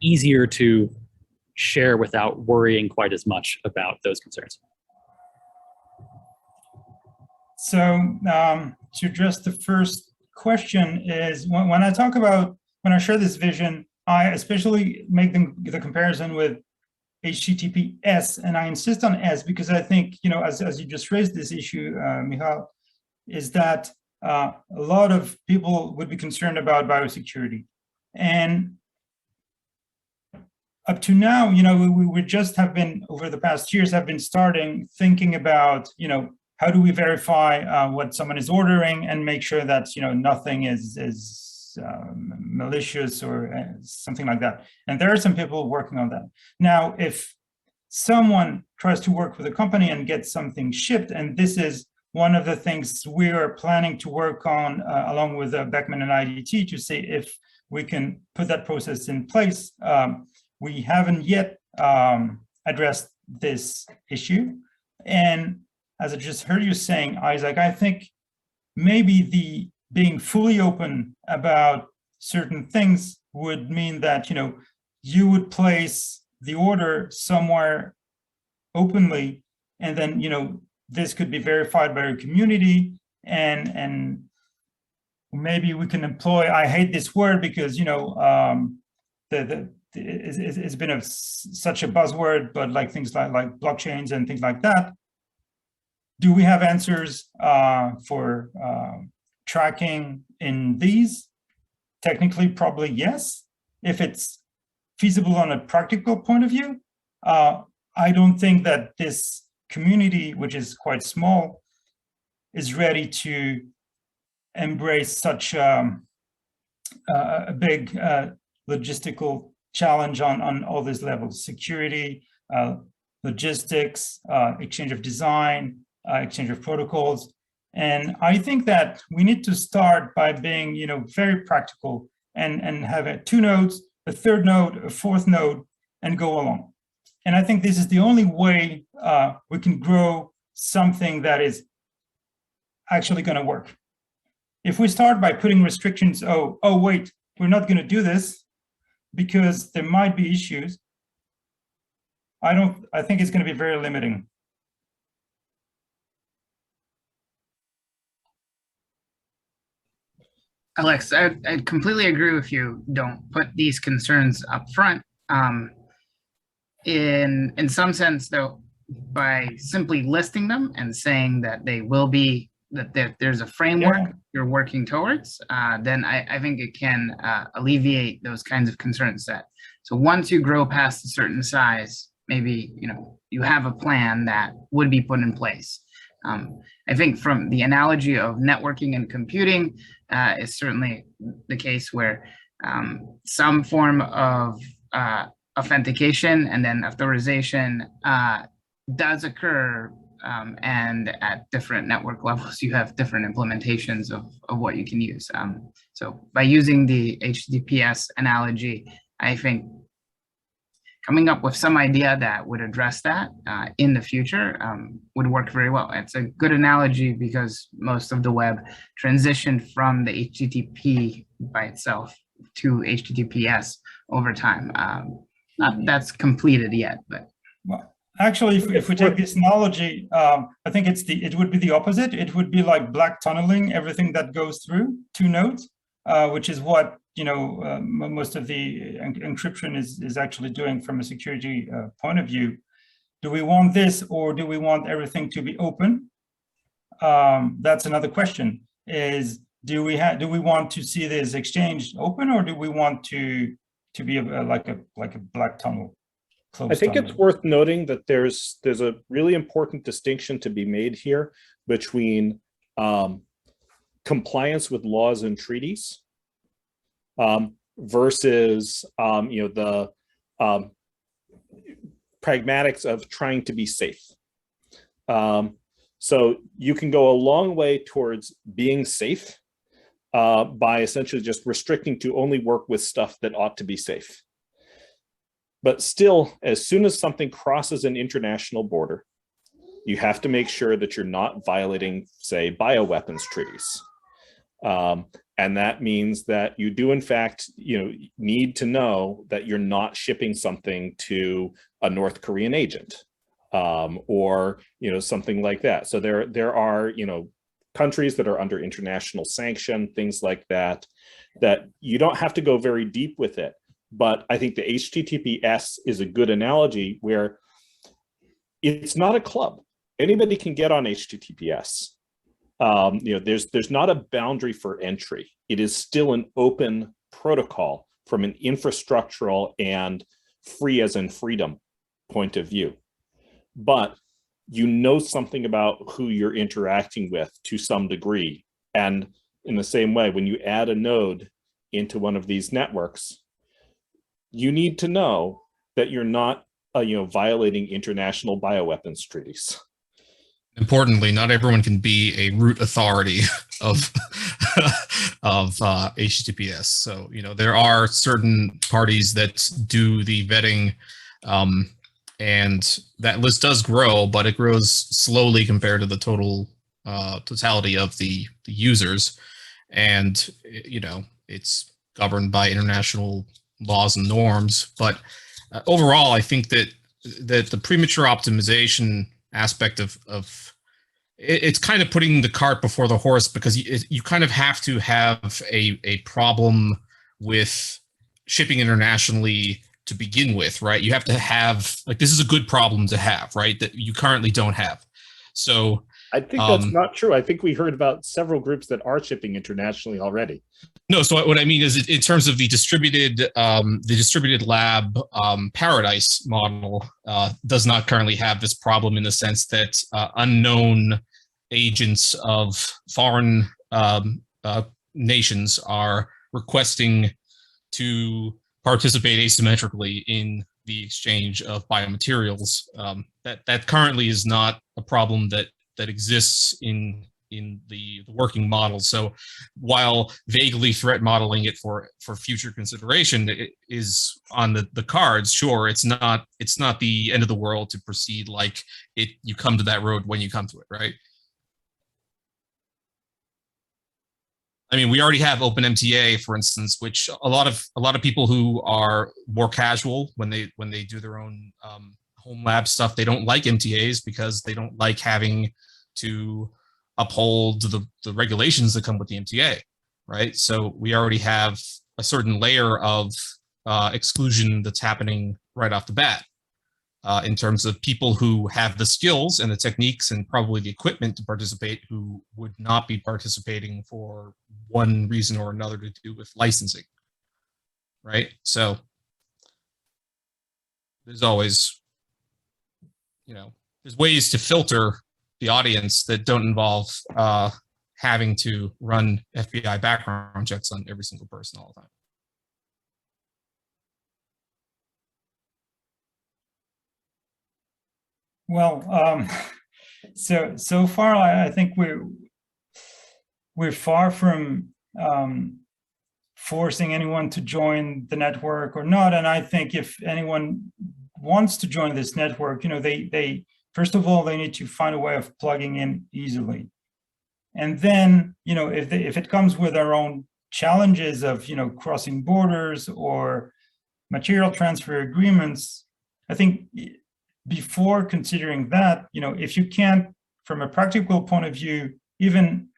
easier to share without worrying quite as much about those concerns. So to address the first question is, when I talk about, when I share this vision, I especially make the comparison with HTTPS, and I insist on S because I think, as you just raised this issue, Michal, is that a lot of people would be concerned about biosecurity. And up to now, we just have been, over the past years, have been starting thinking about, how do we verify what someone is ordering and make sure that, nothing is malicious or something like that. And there are some people working on that. Now, if someone tries to work with a company and get something shipped, and this is one of the things we are planning to work on along with Beckman and IDT to see if we can put that process in place. We haven't yet addressed this issue. And as I just heard you saying, Isaac, I think maybe the being fully open about certain things would mean that, you would place the order somewhere openly, and then, this could be verified by your community, and maybe we can employ, I hate this word because, it's been such a buzzword, but like things like blockchains and things like that. Do we have answers for tracking in these? Technically, probably yes. If it's feasible on a practical point of view, I don't think that this community, which is quite small, is ready to embrace such a big logistical challenge on all these levels: security, logistics, exchange of design, exchange of protocols. And I think that we need to start by being, very practical and have 2 nodes, a 3rd node, a 4th node, and go along. And I think this is the only way we can grow something that is actually going to work. If we start by putting restrictions, oh wait, we're not going to do this because there might be issues, I think it's going to be very limiting. Alex, I completely agree with you. Don't put these concerns up front. In some sense, though, by simply listing them and saying that they will be, that there's a framework you're working towards, then I think it can alleviate those kinds of concerns. So once you grow past a certain size, maybe you have a plan that would be put in place. I think from the analogy of networking and computing is certainly the case where some form of authentication and then authorization does occur, and at different network levels, you have different implementations of what you can use. So by using the HTTPS analogy, I think coming up with some idea that would address that in the future would work very well. It's a good analogy because most of the web transitioned from the HTTP by itself to HTTPS over time. Not that's completed yet, but. Well, actually, if we take this analogy, I think it would be the opposite. It would be like black tunneling everything that goes through 2 nodes, which is what most of the encryption is actually doing from a security point of view. Do we want this, or do we want everything to be open? That's another question. Is do we want to see this exchange open, or do we want to be like a black tunnel? I think it's worth noting that there's a really important distinction to be made here between compliance with laws and treaties versus the pragmatics of trying to be safe. So you can go a long way towards being safe by essentially just restricting to only work with stuff that ought to be safe. But still, as soon as something crosses an international border, you have to make sure that you're not violating, say, bioweapons treaties. And that means that you do, in fact, need to know that you're not shipping something to a North Korean agent, or something like that. So there are countries that are under international sanction, things like that, that you don't have to go very deep with it. But I think the HTTPS is a good analogy where it's not a club. Anybody can get on HTTPS. There's not a boundary for entry. It is still an open protocol from an infrastructural and free as in freedom point of view. But you know something about who you're interacting with to some degree. And in the same way, when you add a node into one of these networks, you need to know that you're not violating international bioweapons treaties. Importantly, not everyone can be a root authority of HTTPS. So there are certain parties that do the vetting, and that list does grow, but it grows slowly compared to the totality of the users, and it's governed by international laws and norms. But overall, I think that the premature optimization aspect of it's kind of putting the cart before the horse, because you kind of have to have a problem with shipping internationally to begin with, right? You have to have, this is a good problem to have, right? That you currently don't have. So I think that's not true. I think we heard about several groups that are shipping internationally already. No, so what I mean is, in terms of the distributed lab paradise model, does not currently have this problem, in the sense that unknown agents of foreign nations are requesting to participate asymmetrically in the exchange of biomaterials. That currently is not a problem that exists in the working model. So while vaguely threat modeling it for future consideration, it is on the cards. Sure, it's not the end of the world to proceed like you come to that road when you come to it, right? I mean, we already have OpenMTA, for instance, which a lot of people who are more casual when they do their own home lab stuff, they don't like MTAs because they don't like having to uphold the regulations that come with the MTA, right? So we already have a certain layer of exclusion that's happening right off the bat, in terms of people who have the skills and the techniques and probably the equipment to participate, who would not be participating for one reason or another to do with licensing, right? So there's always, there's ways to filter the audience that don't involve having to run FBI background checks on every single person all the time. Well, so far, I think we're far from forcing anyone to join the network or not. And I think if anyone wants to join this network, they first of all, they need to find a way of plugging in easily. And then, if it comes with our own challenges of, crossing borders or material transfer agreements, I think before considering that, if you can't, from a practical point of view, even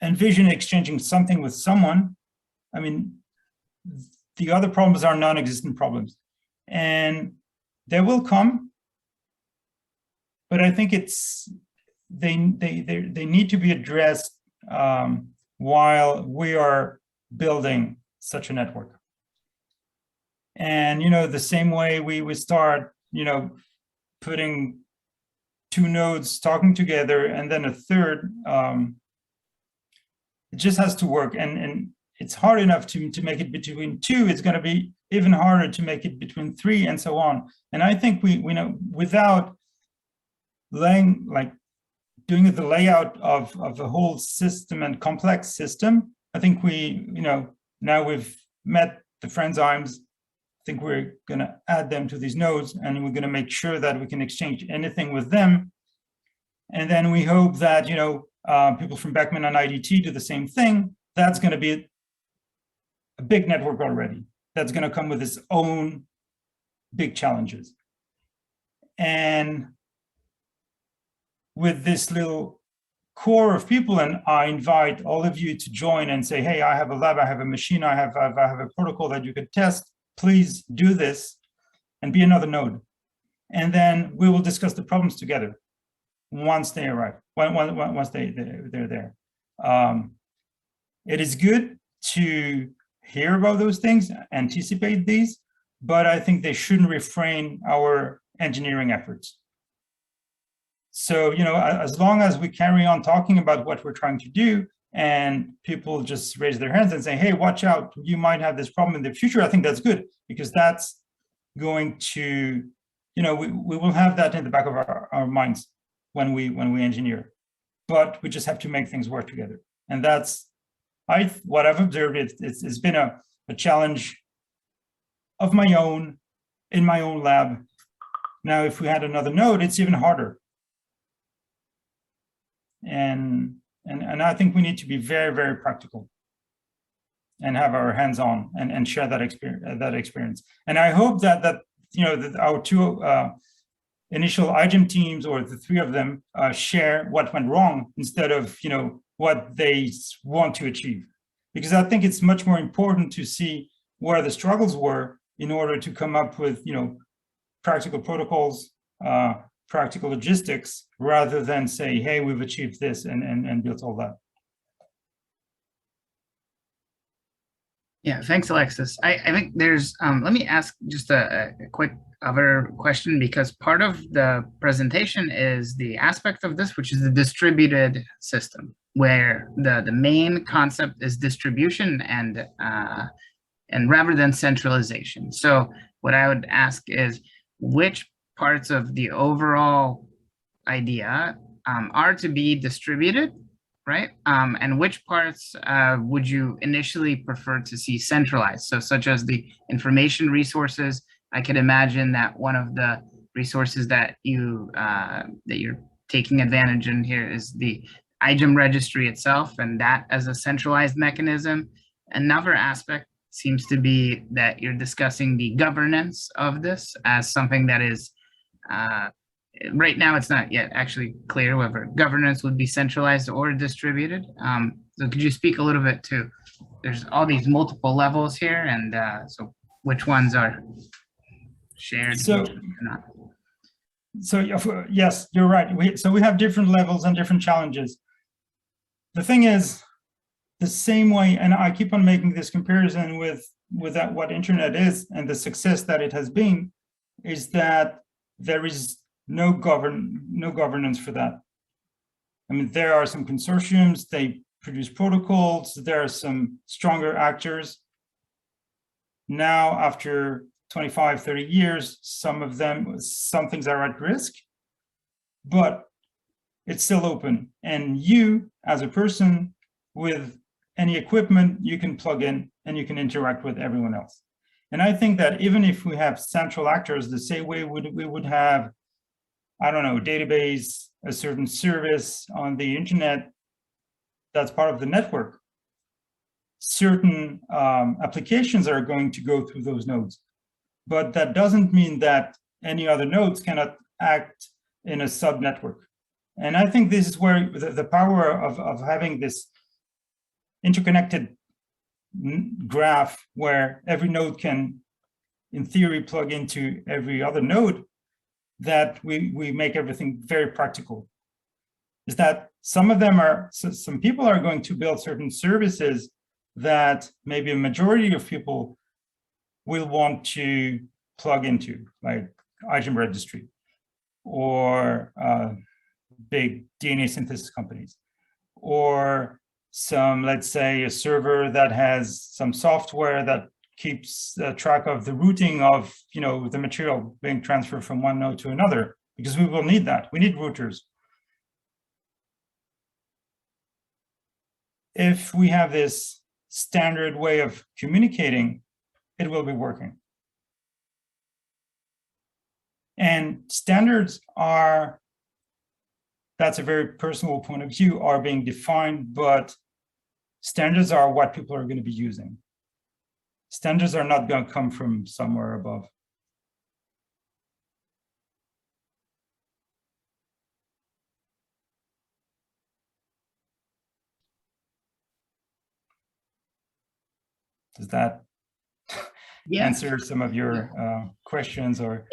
envision exchanging something with someone, I mean, the other problems are non-existent problems, and they will come. But I think they need to be addressed while we are building such a network. And the same way we start, putting two nodes talking together and then a third, it just has to work. And it's hard enough to make it between two. It's going to be even harder to make it between three, and so on. And I think we know, without doing the layout of a whole system and complex system, I think now we've met the Friendzymes. I think we're going to add them to these nodes, and we're going to make sure that we can exchange anything with them. And then we hope that people from Beckman and IDT do the same thing, that's going to be a big network already. That's going to come with its own big challenges. And with this little core of people, and I invite all of you to join and say, hey, I have a lab, I have a machine, I have a protocol that you could test. Please do this and be another node. And then we will discuss the problems together once they arrive, once they're there. It is good to hear about those things, anticipate these, but I think they shouldn't refrain our engineering efforts. So, you know, as long as we carry on talking about what we're trying to do and people just raise their hands and say, hey, watch out, you might have this problem in the future, I think that's good, because that's going to, you know, we will have that in the back of our minds when we engineer, but we just have to make things work together. And that's, what I've observed, it's been a challenge of my own, in my own lab. Now, if we had another node, it's even harder. And I think we need to be very, very practical and have our hands on and share that experience. And I hope that you know, that our two initial iGEM teams, or the three of them, share what went wrong instead of, you know, what they want to achieve. Because I think it's much more important to see where the struggles were in order to come up with, you know, practical protocols, practical logistics, rather than say, hey, we've achieved this and built all that. Yeah, thanks, Alexis. I think there's, let me ask just a quick other question, because part of the presentation is the aspect of this, which is the distributed system, where the main concept is distribution and rather than centralization. So what I would ask is, which parts of the overall idea are to be distributed, right? And which parts would you initially prefer to see centralized? So such as the information resources, I could imagine that one of the resources that you're taking advantage in here is the iGEM registry itself, and that as a centralized mechanism. Another aspect seems to be that you're discussing the governance of this as something that is, right now it's not yet actually clear whether governance would be centralized or distributed. So could you speak a little bit to, there's all these multiple levels here, and so which ones are shared? So yes, you're right. We have different levels and different challenges. The thing is, the same way, and I keep on making this comparison with that, what internet is and the success that it has been, is that there is no governance for that. I mean, there are some consortiums, they produce protocols, there are some stronger actors. Now, after 25, 30 years, some things are at risk, but it's still open. And you, as a person with any equipment, you can plug in and you can interact with everyone else. And I think that even if we have central actors, the same way we would have, I don't know, database, a certain service on the internet that's part of the network, certain applications are going to go through those nodes. But that doesn't mean that any other nodes cannot act in a sub-network. And I think this is where the power of having this interconnected graph, where every node can, in theory, plug into every other node, that we make everything very practical. Is that some people are going to build certain services that maybe a majority of people will want to plug into, like iGEM registry or big DNA synthesis companies, or some, let's say, a server that has some software that keeps track of the routing of, you know, the material being transferred from one node to another, because we will need that. We need routers. If we have this standard way of communicating, it will be working. And standards are, that's a very personal point of view, are being defined, but Standards are what people are going to be using. Standards are not going to come from somewhere above. Does that answer some of your questions? Or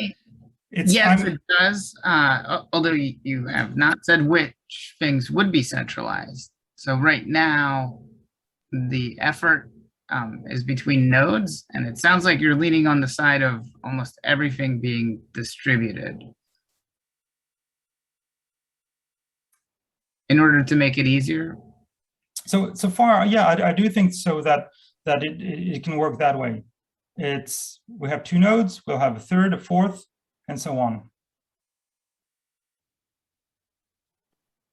yes, it does. Although you have not said which things would be centralized. So right now, the effort is between nodes, and it sounds like you're leaning on the side of almost everything being distributed in order to make it easier. So far, yeah, I do think so that it can work that way. We have 2 nodes, we'll have a third, a fourth, and so on.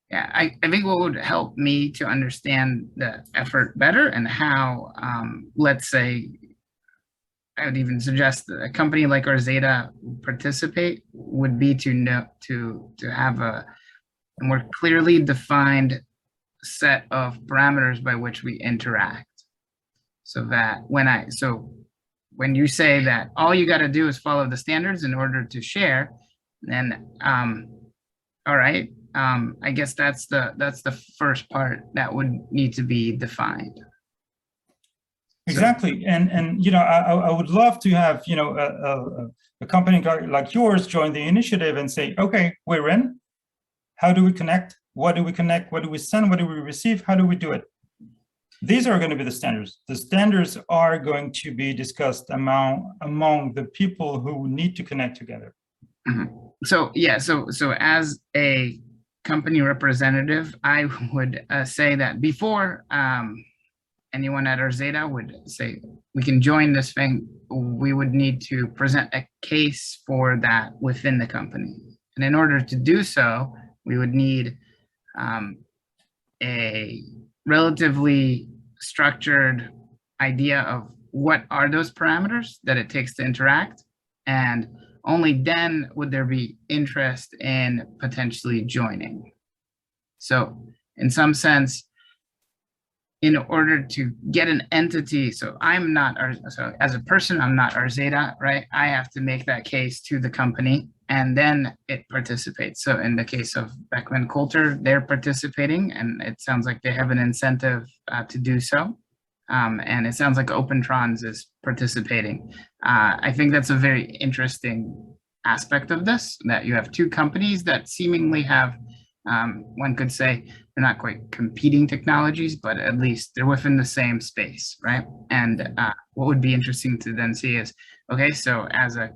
Yeah, I think what would help me to understand the effort better and how, let's say, I would even suggest that a company like Zeta participate would be to have a more clearly defined set of parameters by which we interact. So that when you say that all you got to do is follow the standards in order to share, then all right. I guess that's the first part that would need to be defined. Exactly, and you know, I would love to have, you know, a company like yours join the initiative and say, okay, we're in. How do we connect? What do we connect? What do we send? What do we receive? How do we do it? These are going to be the standards. The standards are going to be discussed among the people who need to connect together. Mm-hmm. So yeah, so as a company representative, I would say that before anyone at Zeta would say we can join this thing, we would need to present a case for that within the company. And in order to do so, we would need a relatively structured idea of what are those parameters that it takes to interact, and only then would there be interest in potentially joining. So in some sense, in order to get an entity, so as a person, I'm not Zeta, right? I have to make that case to the company and then it participates. So in the case of Beckman Coulter, they're participating and it sounds like they have an incentive to do so. And it sounds like OpenTrons is participating. I think that's a very interesting aspect of this, that you have 2 companies that seemingly have, one could say, they're not quite competing technologies, but at least they're within the same space, right? And what would be interesting to then see is, okay, so as a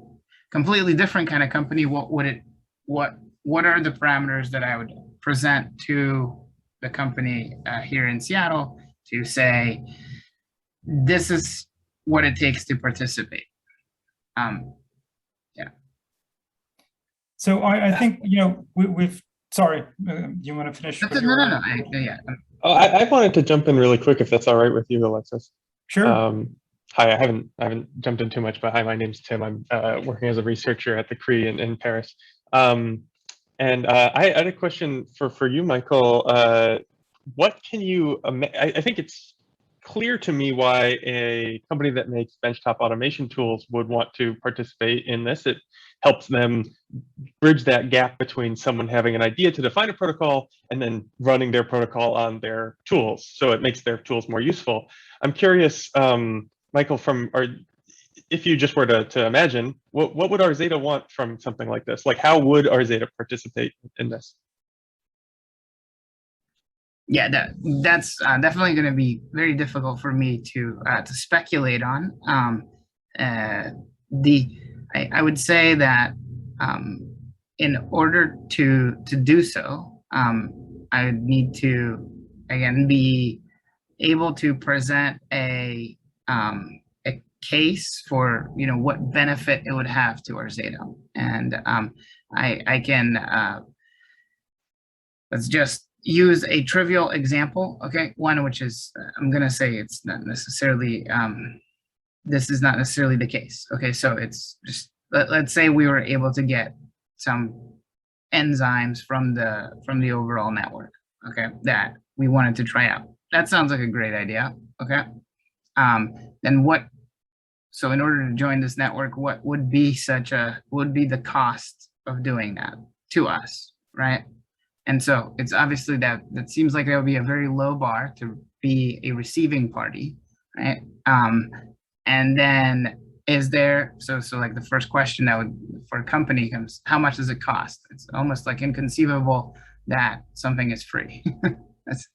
completely different kind of company, what are the parameters that I would present to the company here in Seattle to say, this is what it takes to participate. Yeah. So I think, you know, we've, sorry, you want to finish? No. Yeah. I wanted to jump in really quick, if that's all right with you, Alexis. Sure. Hi, I haven't jumped in too much, but hi, my name's Tim. I'm working as a researcher at the CRE in Paris. And I had a question for you, Michael. What can you, I think it's clear to me why a company that makes benchtop automation tools would want to participate in this. It helps them bridge that gap between someone having an idea to define a protocol and then running their protocol on their tools. So it makes their tools more useful. I'm curious, Michael, if you just were to imagine, what would Zeta want from something like this? Like, how would Zeta participate in this? Yeah, that's definitely going to be very difficult for me to speculate on. I would say that in order to do so, I would need to again be able to present a case for, you know, what benefit it would have to Zeta, and I can let's just use a trivial example, okay? One which is, I'm gonna say it's not necessarily, this is not necessarily the case, okay? So it's just, let's say we were able to get some enzymes from the overall network, okay, that we wanted to try out. that sounds like a great idea. Okay. Then what? So in order to join this network, what would be the cost of doing that to us, right? And so it's obviously that seems like that would be a very low bar to be a receiving party, right? And then is there, so like the first question that would for a company comes, how much does it cost? It's almost like inconceivable that something is free. That's,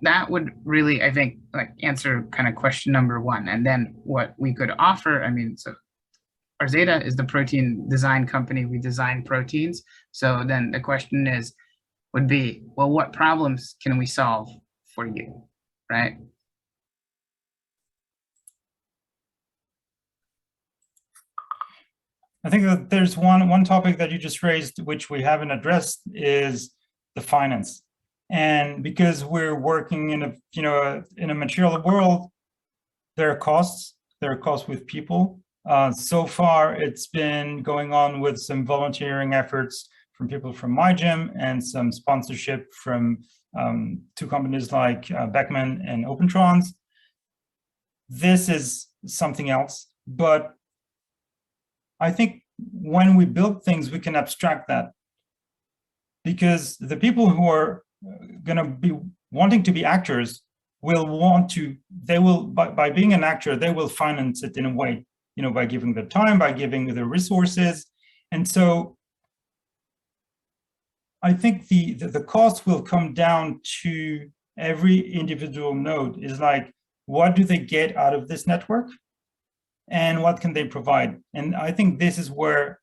that would really, I think, like answer kind of question number one. And then what we could offer, I mean, so Zeta is the protein design company. We design proteins. So then the question would be, well, what problems can we solve for you, right? I think that there's one topic that you just raised, which we haven't addressed, is the finance. And because we're working in a material world, there are costs with people. So far, it's been going on with some volunteering efforts from people from iGEM and some sponsorship from two companies like Beckman and OpenMTA. This is something else, but I think when we build things, we can abstract that, because the people who are going to be wanting to be actors will by being an actor, they will finance it in a way, by giving the time, by giving the resources. And so I think the cost will come down to every individual node is like, what do they get out of this network? And what can they provide? And I think this is where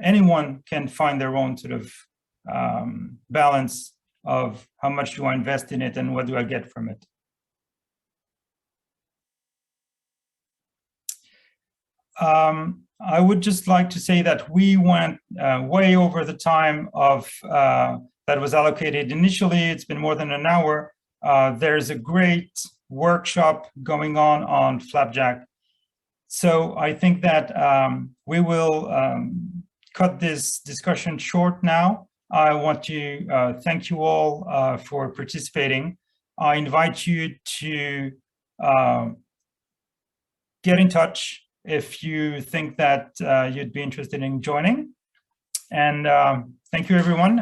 anyone can find their own sort of balance of how much do I invest in it and what do I get from it. I would just like to say that we went way over the time of that was allocated initially. It's been more than an hour. There's a great workshop going on Flapjack. So I think that we will cut this discussion short now. I want to thank you all for participating. I invite you to get in touch if you think that you'd be interested in joining. And thank you, everyone.